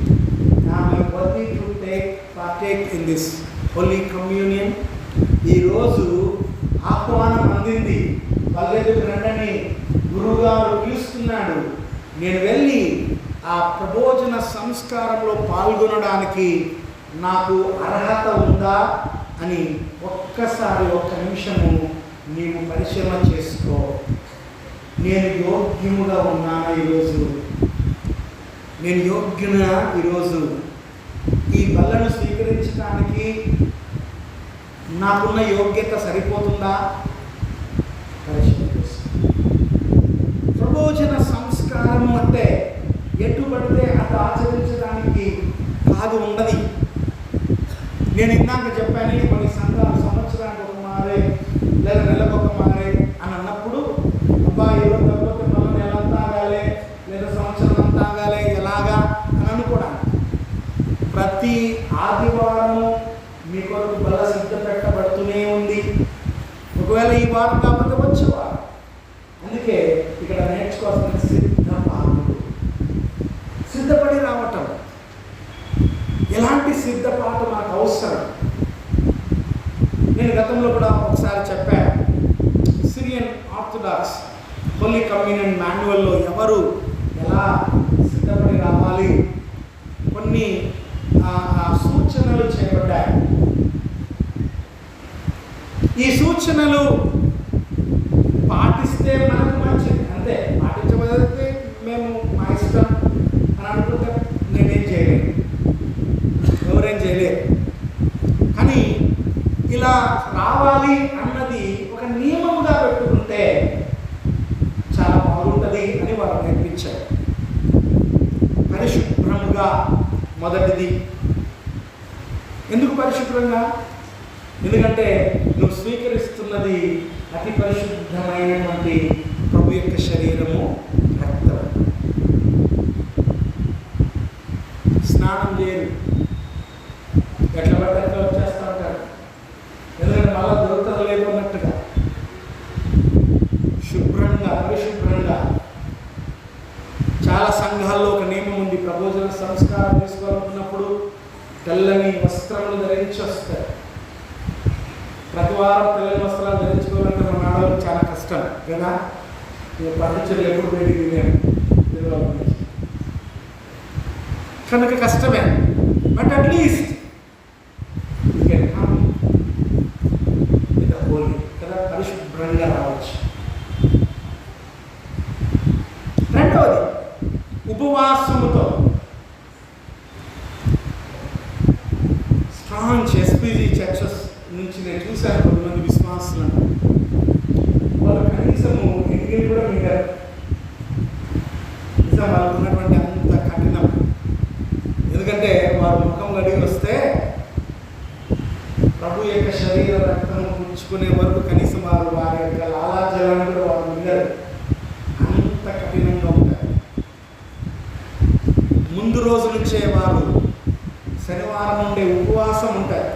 Partake in this holy communion. ఈరోజు ఆహ్వానం అందింది, బల్లెదుకు రండని గురువుగారు పిలుస్తున్నాడు. నేను వెళ్ళి ఆ ప్రబోజన సంస్కారంలో పాల్గొనడానికి నాకు అర్హత ఉందా అని ఒక్కసారి ఒక్క నిమిషము నీవు పరిశీలన చేసుకో. నేను యోగ్యముగా ఉన్నానా ఈరోజు? నేను యోగ్యునా ఈరోజు? ఈ బల్లను స్వీకరించడానికి నాకున్న యోగ్యత సరిపోతుందా? పరిశీలన చేసుకో. ప్రబోజన సంస్కారం అంటే ఎటు పడితే అటు ఆచరించడానికి కాదు ఉన్నది. నేను ఇందాక చెప్పాను, కొన్ని సంఘాలు సంవత్సరానికి ఒక మారే లేదా నెలకు ఒక మారే అని అన్నప్పుడు, అబ్బా ఈరోజు తగ్గిపోతే మళ్ళీ నెల తాగాలి లేదా సంవత్సరం తాగాలి ఎలాగా అని అనుకోవడానికి ప్రతి ఆదివారము మీ కొరకు బల సిద్ధ పెట్టబడుతూనే ఉంది. ఒకవేళ ఈ వారం కాకపోతే వచ్చేవారు. అందుకే ఇక్కడ నేర్చుకోవాల్సిన సిద్ధపడి రావటం. ఎలాంటి సిద్ధపాటు మనకు అవసరం? నేను గతంలో కూడా ఒకసారి చెప్పాను, సిరియన్ ఆర్థడాక్స్ హోలీ కమ్యూనియన్ మాన్యువల్లో ఎవరు ఎలా సిద్ధపడి రావాలి కొన్ని సూచనలు చేయబడ్డాయి. ఈ సూచనలు పాటిస్తే మనకు మంచిది, అంతే. పాటించబడితే మేము మా ఇలా రావాలి అన్నది ఒక నియమముగా పెట్టుకుంటే చాలా బాగుంటుంది అని వారు నేర్పించారు. పరిశుభ్రముగా మొదటిది. ఎందుకు పరిశుభ్రంగా? ఎందుకంటే నువ్వు స్వీకరిస్తున్నది అతి పరిశుద్ధమైనటువంటి ప్రభు యొక్క శరీరము, రక్తం. స్నానం చేయరు, ఎట్లా పడితే అట్లా వచ్చేస్తూ ఉంటారు. ఎందుకంటే మళ్ళా దొరుకుతుంది లేకున్నట్టుగా శుభ్రంగా, పరిశుభ్రంగా. చాలా సంఘాల్లో ఒక నియమం ఉంది. ప్రభోజన సంస్కారం తీసుకోవాలనుకున్నప్పుడు తెల్లని వస్త్రములు ధరించి వస్తారు. ప్రతి వారం తెల్లని వస్త్రాలు ధరించుకోవాలంటే మన ఆడవాళ్ళకి చాలా కష్టం కదా. పండించలు ఎప్పుడు బయటికి తినేము కనుక కష్టమే. బట్ అట్లీస్ట్ హోలీ కదా, పరిశుభ్రంగా రావచ్చు. రెండవది ఉపవాసముతో. స్ట్రాంగ్ ఎస్పీజీ చర్చెస్ నుంచి నేను చూశాను కొంతమంది విశ్వాసులను. వాళ్ళు కనీసము ఎంగిల్ కూడా మింగారు. నిజం, వాళ్ళకు ఉన్నటువంటి అంత కఠినం. ఎందుకంటే వారు ముఖం గడిగి వస్తే ప్రభు యొక్క శరీర రక్తం పుచ్చుకునే వరకు కనీసం వారి యొక్క లాలాజలాన్ని కూడా వారు మింగారు. అంత కఠినంగా ఉంటారు. ముందు రోజు నుంచే వారు శనివారం నుండి ఉపవాసం ఉంటారు.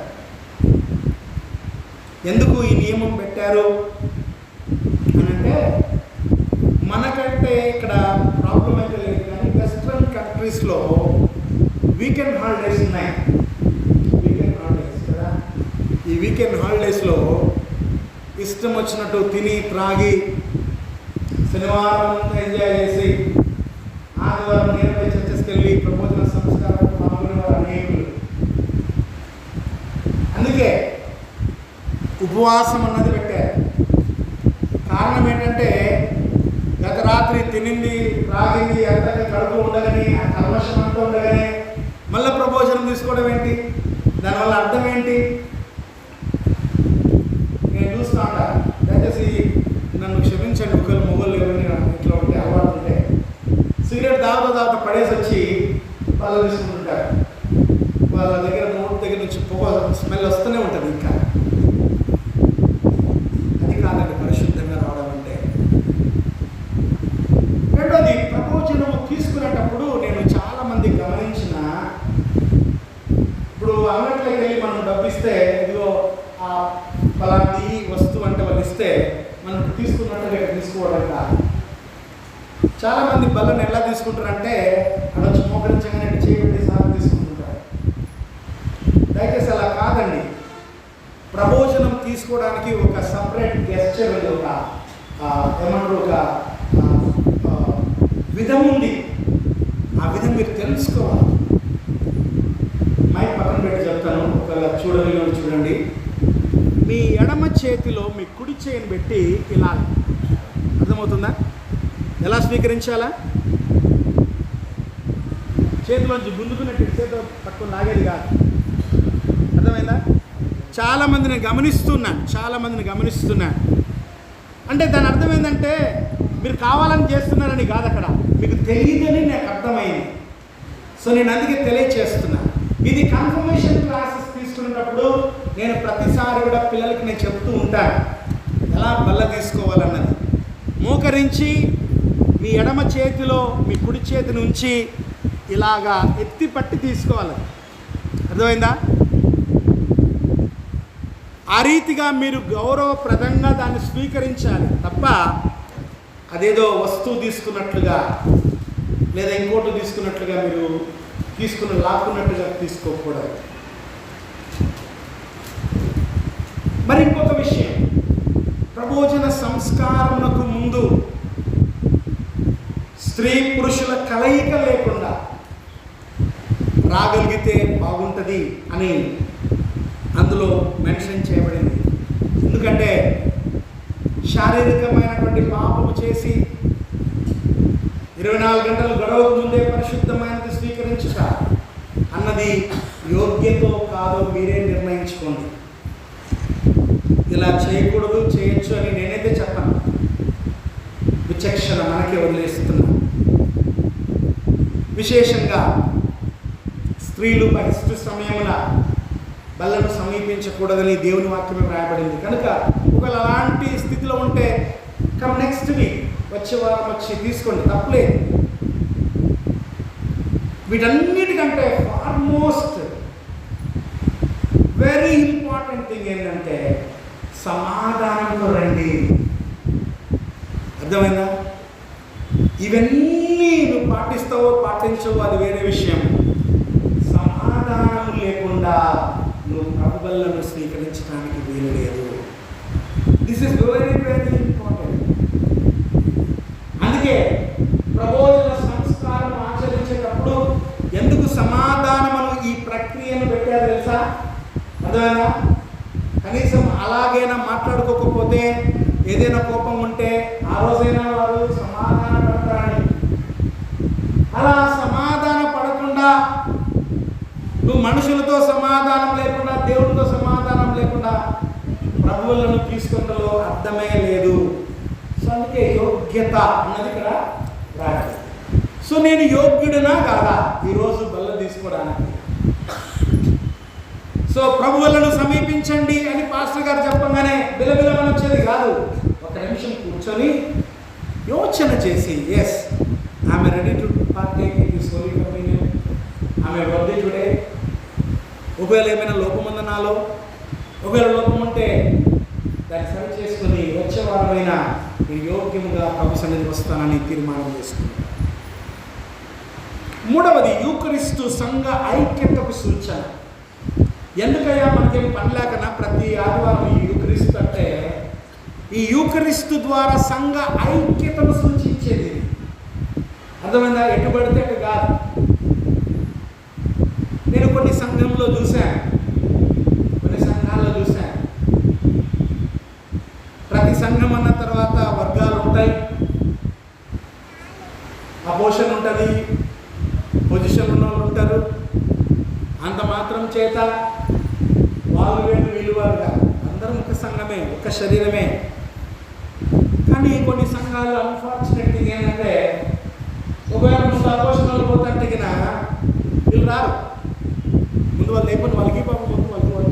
ఎందుకు ఈ నియమం పెట్టారు అని అంటే, మనకంటే ఇక్కడ ప్రాబ్లం అయితే లేదు, కానీ వెస్ట్రన్ కంట్రీస్లో వీకెండ్ హాలిడేస్ ఉన్నాయి. వీకెండ్ హాలిడేస్ కదా. ఈ వీకెండ్ హాలిడేస్లో ఇష్టం వచ్చినట్టు తిని త్రాగి శనివారం ఎంజాయ్ చేసి ఆదివారం నేరుగా చర్చస్కి వెళ్ళి ప్రబోధన సంస్కారం పాల్గొనేవారు అనేకులు. అందుకే ఉపవాసం అన్నది పెట్టారు. కారణం ఏంటంటే, గత రాత్రి తినింది త్రాగింది అంతగా కడుపు ఉండగానే, ఆ కల్మషం అంతా ఉండగానే మళ్ళీ ప్రబోధనం తీసుకోవడం ఏంటి? దానివల్ల అర్థం ఏంటి? నేను చూస్తా ఉంటా. దయచేసి నన్ను క్షమించండి, ఒకరు మొగలు ఎవరైనా ఇట్లా ఉంటే అలవాటు ఉంటే సిగరెట్ దావత పడేసి వచ్చి వాళ్ళు తీసుకుంటుంటారు. వాళ్ళ దగ్గర నోటి దగ్గర నుంచి పొగ స్మెల్ వస్తూనే ఉంటుంది. ఇంకా అది కాదండి పరిశుద్ధంగా రావడం అంటే. రెండోది, ప్రబోధనము తీసుకునేటప్పుడు నేను చాలామంది గమనించిన, ఇప్పుడు అంగట్లోకి వెళ్ళి మనం డబ్బిస్తే ఇదిగో ఫలాంటి వస్తువు అంటే వాళ్ళు ఇస్తే మనం తీసుకున్నట్టుగా తీసుకోవడం కాదు. చాలామంది బల్లను ఎలా తీసుకుంటారంటే అక్కడ వచ్చి మోకరించగానే చేయబెట్టి సార్ తీసుకుంటుంటారు. దయచేసి అలా కాదండి. ప్రబోధనం తీసుకోవడానికి ఒక సపరేట్ గెస్చర్ ఉంది, ఒక ఏమంటారు, ఒక విధం ఉంది. ఆ విధం మీరు తెలుసుకోవాలి. మైక్ పక్కన పెట్టి చెప్తాను, ఒక చూడగలిగిన చూడండి. మీ ఎడమ చేతిలో మీ కుడి చేయిని పెట్టి ఇలా, అర్థమవుతుందా? ఎలా స్వీకరించాలా? చేతిలోంచి గుంజుకున్నట్టు చేతిలో పట్టుకొని లాగేది కాదు. అర్థమైందా? చాలామందిని గమనిస్తున్నాను. అంటే దాని అర్థం ఏంటంటే, మీరు కావాలని చేస్తున్నారని కాదు, అక్కడ మీకు తెలియదని నాకు అర్థమైంది. సో నేను అందుకే తెలియచేస్తున్నా. ఇది కన్ఫర్మేషన్ క్లాసెస్ తీసుకునేటప్పుడు నేను ప్రతిసారి కూడా పిల్లలకి నేను చెప్తూ ఉంటాను ఎలా బల్ల తీసుకోవాలన్నది. మోకరించి మీ ఎడమ చేతిలో మీ కుడి చేతి నుంచి ఇలాగా ఎత్తి పట్టి తీసుకోవాలి. అర్థమైందా? ఆ రీతిగా మీరు గౌరవప్రదంగా దాన్ని స్వీకరించాలి తప్ప అదేదో వస్తువు తీసుకున్నట్లుగా లేదా ఇంకోటి తీసుకున్నట్లుగా మీరు లాక్కున్నట్టుగా తీసుకోకూడదు. మరి ఇంకొక విషయం, ప్రబోధన సంస్కారమునకు ముందు స్త్రీ పురుషుల కలయిక లేకుండా రాగలిగితే బాగుంటుంది అని అందులో మెన్షన్ చేయబడింది. ఎందుకంటే శారీరకమైనటువంటి పాపము చేసి 24 గంటలు గడవకు ముందే పరిశుద్ధమైనది స్వీకరించుట అన్నది యోగ్యతో కాదో మీరే నిర్ణయించుకోండి. ఇలా చేయకూడదు చేయొచ్చు అని నేనైతే చెప్పను. విచక్షణ మనకే వదిలేస్తున్నా. విశేషంగా స్త్రీలు పరిస్థితి సమయమున బల్లను సమీపించకూడదని దేవుని వాక్యమే రాయబడింది. కనుక ఒకవేళ అలాంటి స్థితిలో ఉంటే నెక్స్ట్ వీక్ వచ్చే వారం వచ్చి తీసుకోండి, తప్పలేదు. వీటన్నిటికంటే ఫార్మోస్ట్ వెరీ ఇంపార్టెంట్ థింగ్ ఏంటంటే సమాధానంతో రండి. అర్థమైందా? ఇవన్నీ నువ్వు పాటిస్తావో పాటించవో అది వేరే విషయం. సమాధానం లేకుండా నువ్వు ప్రభు బల్లను స్వీకరించడానికి వీలు లేదు. This is very very important. అందుకే ప్రబోధన సంస్కారం ఆచరించేటప్పుడు ఎందుకు సమాధానమును ఈ ప్రక్రియను పెట్టారు తెలుసా? అర్థమైనా? కనీసం అలాగైనా మాట్లాడుకోకపోతే ఏదైనా కోపం ఉంటే ఆ రోజైనా వారు సమాధాన పడతారని. అలా సమాధాన పడకుండా నువ్వు మనుషులతో సమాధానం లేకుండా, దేవుడితో సమాధానం లేకుండా ప్రభువులను తీసుకున్నలో అర్థమే లేదు. సో అందుకే యోగ్యత అన్నది ఇక్కడ రాదు. సో నేను యోగ్యుడినా కాదా ఈరోజు బల్ల తీసుకోవడానికి? సో ప్రభువులను సమీపించండి అని పాస్టర్ గారు చెప్పగానే బిలబిలమని వచ్చేది కాదు. ఒక నిమిషం కూర్చొని యోచన చేసి, yes I'm ready to partake in this holy communion, I'm worthy today. ఒకవేళ ఏమైనా లోపం ఉందా నాలో, ఒకవేళ లోపం ఉంటే దాన్ని సరి చేసుకుని వచ్చే వారమైనా నేను యోగ్యముగా ప్రభు సన్నిధికి వస్తానని తీర్మానం చేసుకున్నాను. మూడవది యూకరిస్తు సంఘ ఐక్యతకు సూచన. ఎందుకయ్యా మనకేం పనిలేకనా ప్రతి ఆదివారం ఈ యూకరిస్తు అంటే, ఈ యూకరిస్తు ద్వారా సంఘ ఐక్యతను సూచించేది. అర్థమైందా? ఎటు పడితే అటు కాదు. నేను కొన్ని సంఘంలో చూశాను, కొన్ని సంఘాల్లో చూశాను. ప్రతి సంఘం అన్న తర్వాత వర్గాలు ఉంటాయి, అపోషన్ ఉంటుంది, పొజిషన్ ఉన్న వాళ్ళు ఉంటారు. అంత మాత్రం చేత వాళ్ళు వేరు వీళ్ళు వారుగా అందరం ఒక సంఘమే, ఒక శరీరమే. కానీ కొన్ని సంఘాలు అన్ఫార్చునేట్ థింగ్ ఏంటంటే, ఒకవేళ ముందు అపోషన్ వాళ్ళు పోతుంటే వీళ్ళు రారు. ముందు వాళ్ళు లేకపోతే వాళ్ళకి పాపం ముందు వాళ్ళకి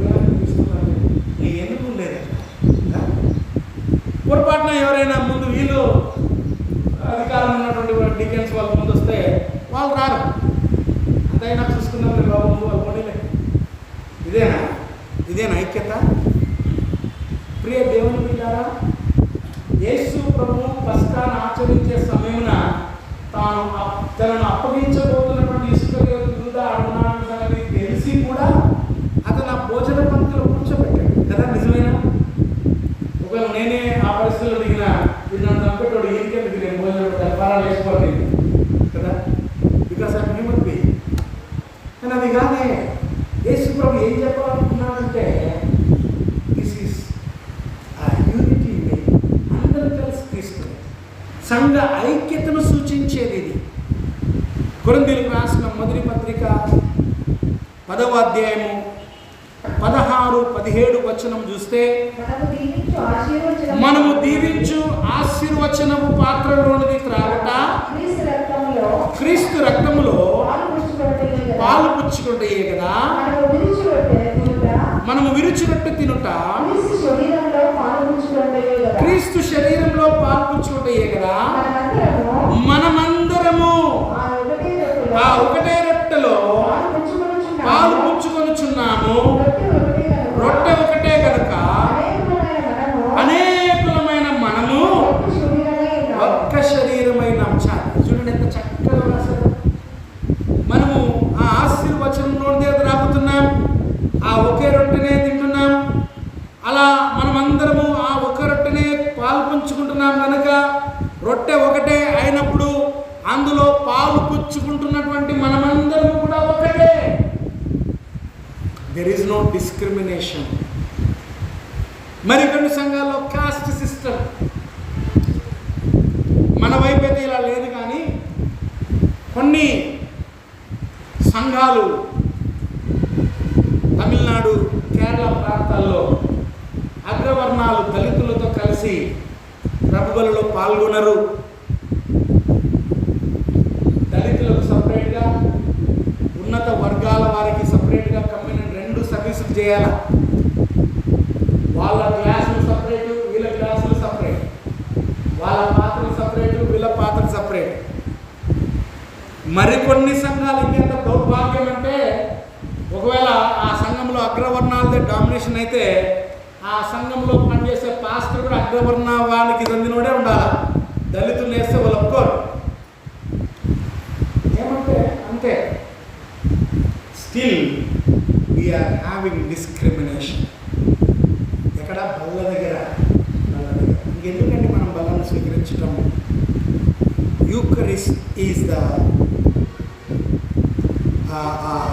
వాళ్ళు తీసుకున్నారు. నీకు ఎందుకు లేదు పొరపాటున ఎవరైనా ముందు వీళ్ళు అధికారం ఉన్నటువంటి డికెన్స్ వాళ్ళ ముందు వస్తే వాళ్ళు రారు. అంతైనా చూసుకున్నాం లేదు బాబు, ముందు వాళ్ళు పోనీలే. ఇదేనా ఐక్యత? ప్రియ దేవుని బిడ్డలారా, యేసు ప్రభువు పస్కాను ఆచరించే సమయమున తనను అప్పగించబోతున్నటువంటి ఇస్కరియోతు యూదా అడుగునాడు సంగతి తెలిసి కూడా అతను ఆ భోజన పంక్తిలో కూర్చోబెట్టాడు కదా. నిజమేనా? ఒకవేళ నేనే ఆ పరిస్థితుల్లో దిగిన నన్ను చంపేటోడు ఈయనకెందుకు నేను భోజనం వ్యాపారాలు వేసుకోవాలి కదా, బికాస్ ఐ హ్యూమన్ బీయింగ్. కానీ అది కాదే. యేసు ప్రభు ఏం చెప్పాలనుకున్నాడంటే, దిస్ ఈస్ యూనిటీ వే, అందరూ కలిసి తీసుకుని సంఘ ఐక్యతను సూచించేది ఇది. కొరింథీయులకు రాసిన మొదటి పత్రిక 10వ అధ్యాయము 16-17 వచనం చూస్తే, మనము దీవించు ఆశీర్వచనము పాత్రలోనిది త్రాగుట క్రీస్తు రక్తములో పాలు పుచ్చుకుంటే కదా, మనము విరుచునట్టు తినుట క్రీస్తు శరీరంలో పాలు పుచ్చుకుంటే కదా, మనమందరము ఆ ఒకటే రొట్టెలో పాలు పుచ్చుకొనుచున్నాము. రొట్టె ఒకటే కనుక అనేకులమైన మనము ఒక్క శరీరమైన అంశాలు. చూడండి ఎంత చక్కగా రాశారు. మనము ఆ ఆశీర్వచనంలోనే త్రాగుతున్నాం, ఆ ఒకే రొట్టెనే తింటున్నాం. అలా మనమందరము ఆ ఒక రొట్టెనే పాలు పంచుకుంటున్నాం కనుక రొట్టె ఒకటే అయినప్పుడు అందులో పాలు పుచ్చుకుంటున్నటువంటి మనమందరం కూడా ఒకటే. There is no discrimination. మరి కొన్ని సంఘాల్లో కాస్ట్ సిస్టమ్, మన వైపు అయితే ఇలా లేదు. కానీ కొన్ని సంఘాలు తమిళనాడు, కేరళ ప్రాంతాల్లో అగ్రవర్ణాలు దళితులతో కలిసి ప్రభువులలో పాల్గొనరు. దళితులకు సపరేట్గా, ఉన్నత వర్గాల వారికి సపరేట్గా కమ్యూనిటీ 2 సర్వీసులు చేయాలి. వాళ్ళ క్లాసులు సపరేటు, వీళ్ళ క్లాసులు సపరేట్, వాళ్ళ పాత్రలు సపరేటు, వీళ్ళ పాత్రలు సపరేట్. మరికొన్ని సంఘాలు ఇంకెంత దౌర్భాగ్యం అంటే, ఒకవేళ ఆ సంఘంలో అగ్రవర్ణాలదే డామినేషన్ అయితే ఆ సంఘంలో పనిచేసే పాస్టర్ కూడా అగ్రవర్ణ వాళ్ళకి చెందినోడే ఉండాలి. దళితులు వేస్తే వాళ్ళు ఒప్పుకోరు. ఏమంటే అంతే. Still we're having discrimination. ఎక్కడ? బల్ల దగ్గర. ఇంకెందుకంటే మనం బల్లను స్వీకరించటం. యూకరిస్ట్ ఈజ్ ద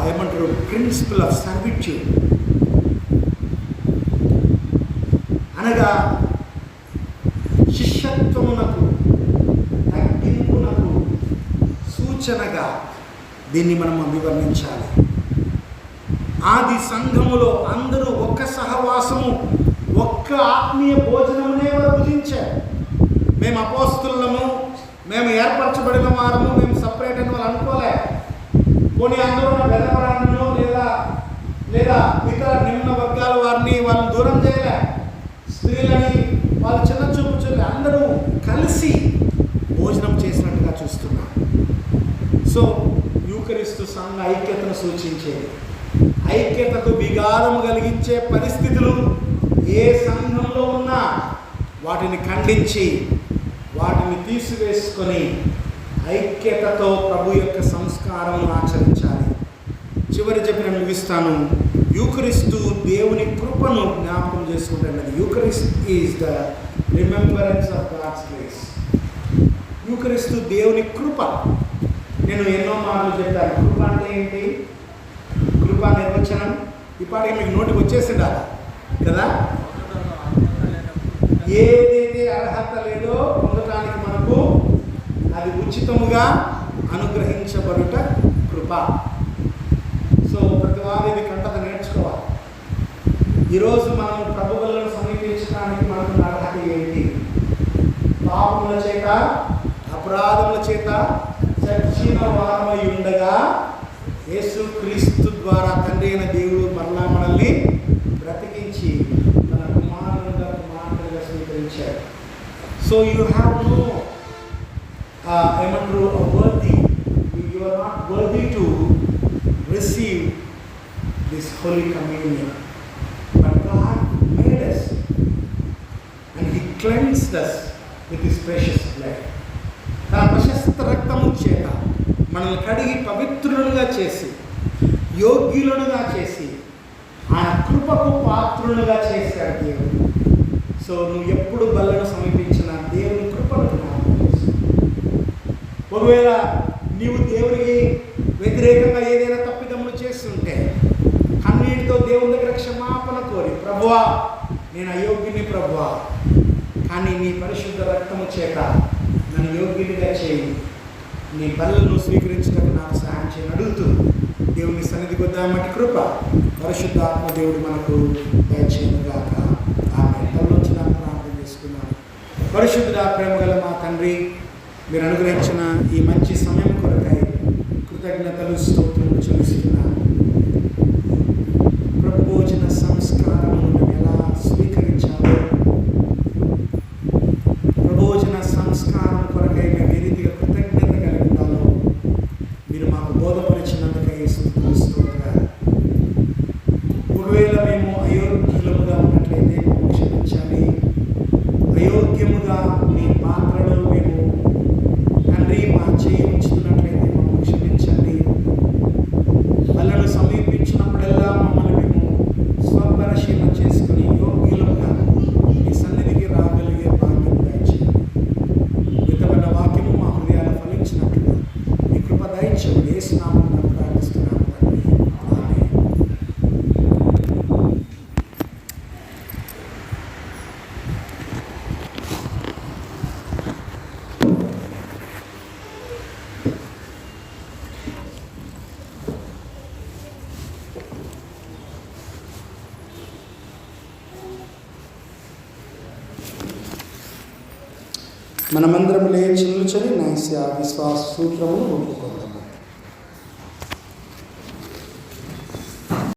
ఏమంటారు, ప్రిన్సిపల్ ఆఫ్ సర్విట్యూడ్. అనగా శిష్యత్వమునకు, తగ్గింపునకు సూచనగా దీన్ని మనం అభివర్ణించాలి. ఆది సంఘములో అందరూ ఒక్క సహవాసము, ఒక్క ఆత్మీయ భోజనమునే వారు భుజించారు. మేము అపోస్తులము, మేము ఏర్పరచబడిన వారము, మేము సపరేట్ అని వాళ్ళు అనుకోలే. కొన్ని అందరూ వెదవరాలను లేదా ఇతర నిమ్న వర్గాల వారిని వాళ్ళు దూరం చేయలే. స్త్రీలని వాళ్ళు చిన్న చూపు చూడలే. అందరూ కలిసి భోజనం చేసినట్టుగా చూస్తున్నారు. సో యూకరిస్తు సంఘ ఐక్యతను సూచించేది. ఐక్యతకు విఘాతం కలిగించే పరిస్థితులు ఏ సంఘంలో ఉన్నా వాటిని ఖండించి, వాటిని తీసివేసుకొని ఐక్యతతో ప్రభు యొక్క సంస్కారం ఆచరించాలి. చివరి చెప్పిన ముగిస్తాను. యూకరిస్తు దేవుని కృపను జ్ఞాపకం చేసుకుంటున్నది. Eucharist is the remembrance of God's grace. Eucharist దేవుని కృప. నేను ఎన్నో మార్లు చెప్పాను. కృప అంటే ఏంటి? కృప నిర్వచనం ఇప్పటికి మీకు నోటికి వచ్చేసిండాలి కదా. ఏదైతే అర్హత లేదో పొందటానికి మనకు అది ఉచితముగా అనుగ్రహించబడుట కృప. సో ప్రతి వారు ఇది కంటత నేర్చుకోవాలి. ఈరోజు మనం ప్రభువులను సమీపించడానికి మనకు అర్హత ఏంటి? పాపముల చేత, అపరాధముల చేత చచ్చిన వారమై ఉండగా యేసుక్రీస్తు ద్వారా తండ్రి అయిన దేవుడు మరలా మనల్ని బ్రతికించి తన కుమారుడుగా కుమార్తెగా స్వీకరించాడు. సో యూ హ్యావ్ నో ఏమంటారు, worthy. You are not worthy to receive this holy communion, but God made us and He cleansed us with His precious blood. తన ప్రశస్త రక్తము చేత మనల్ని కడిగి పవిత్రులుగా చేసి, యోగ్యులుగా చేసి, ఆయన కృపకు పాత్రులుగా చేశాడు దేవుడు. సో నువ్వు ఎప్పుడు బల్లను సమీపించిన దేవుని కృపను జ్ఞాపకం చేసు. ఒకవేళ నీవు దేవుడికి వ్యతిరేకంగా ఏదైనా తప్పిదములు చేస్తుంటే కన్నీటితో దేవుని దగ్గర క్షమాపణ కోరి, ప్రభువా నేను అయోగ్యుని ప్రభువా, కానీ నీ పరిశుద్ధ రక్తము చేత నన్ను యోగ్యునిగా చేయి, నీ బలను స్వీకరించడానికి నాకు సహాయం చేయని అడుగుతూ దేవుని సన్నిధికి వద్దామటి కృప పరిశుద్ధ ఆత్మ దేవుడు మనకు దయచేయనుగాక. ఆమె తలలోంచి నాకు ప్రార్థన చేసుకున్నాను. పరిశుద్ధ ప్రేమ గల మా తండ్రి, మీరు అనుగ్రహించిన ఈ మంచి సమయం కొరకై కృతజ్ఞతలు స్తోత్రములు చెల్లిస్తున్నాను. ప్రభుభోజన సంస్కారమును ఎలా స్వీకరించాలో, ప్రభుభోజన సంస్కారం కొరకై మేము ఏ రీతిగా కృతజ్ఞత కలిగి ఉండాలో మీరు మాకు బోధపరిచినందుకై స్తుతులు స్తోత్రాలు. ఒకవేళ మేము అయోగ్యులముగా ఉన్నట్లయితే క్షమించాలి. అయోగ్యముగా మీ పాత్రలో మేము తండ్రి మా చేయి ఉంచుతున్నట్లయితే మమ్మల్ని క్షమించండి. వాళ్ళను సమీపించినప్పుడల్లా మమ్మల్ని మేము స్వపరిశీలన చేసుకుని యోగ్యులుగా మీ సన్నిధికి రాగలిగే భాగ్యం దయచేయండి. మితమైన వాక్యము మా హృదయాలు ఫలించినట్లుగా మీ కృప దయచేయండి. యేసు నామమున ప్రార్థిస్తున్నాము తండ్రి. ఆమేన్. మనమందరం లేచి నిలుచుని నైస్య విశ్వాస సూత్రమును ఒప్పుకుందాము.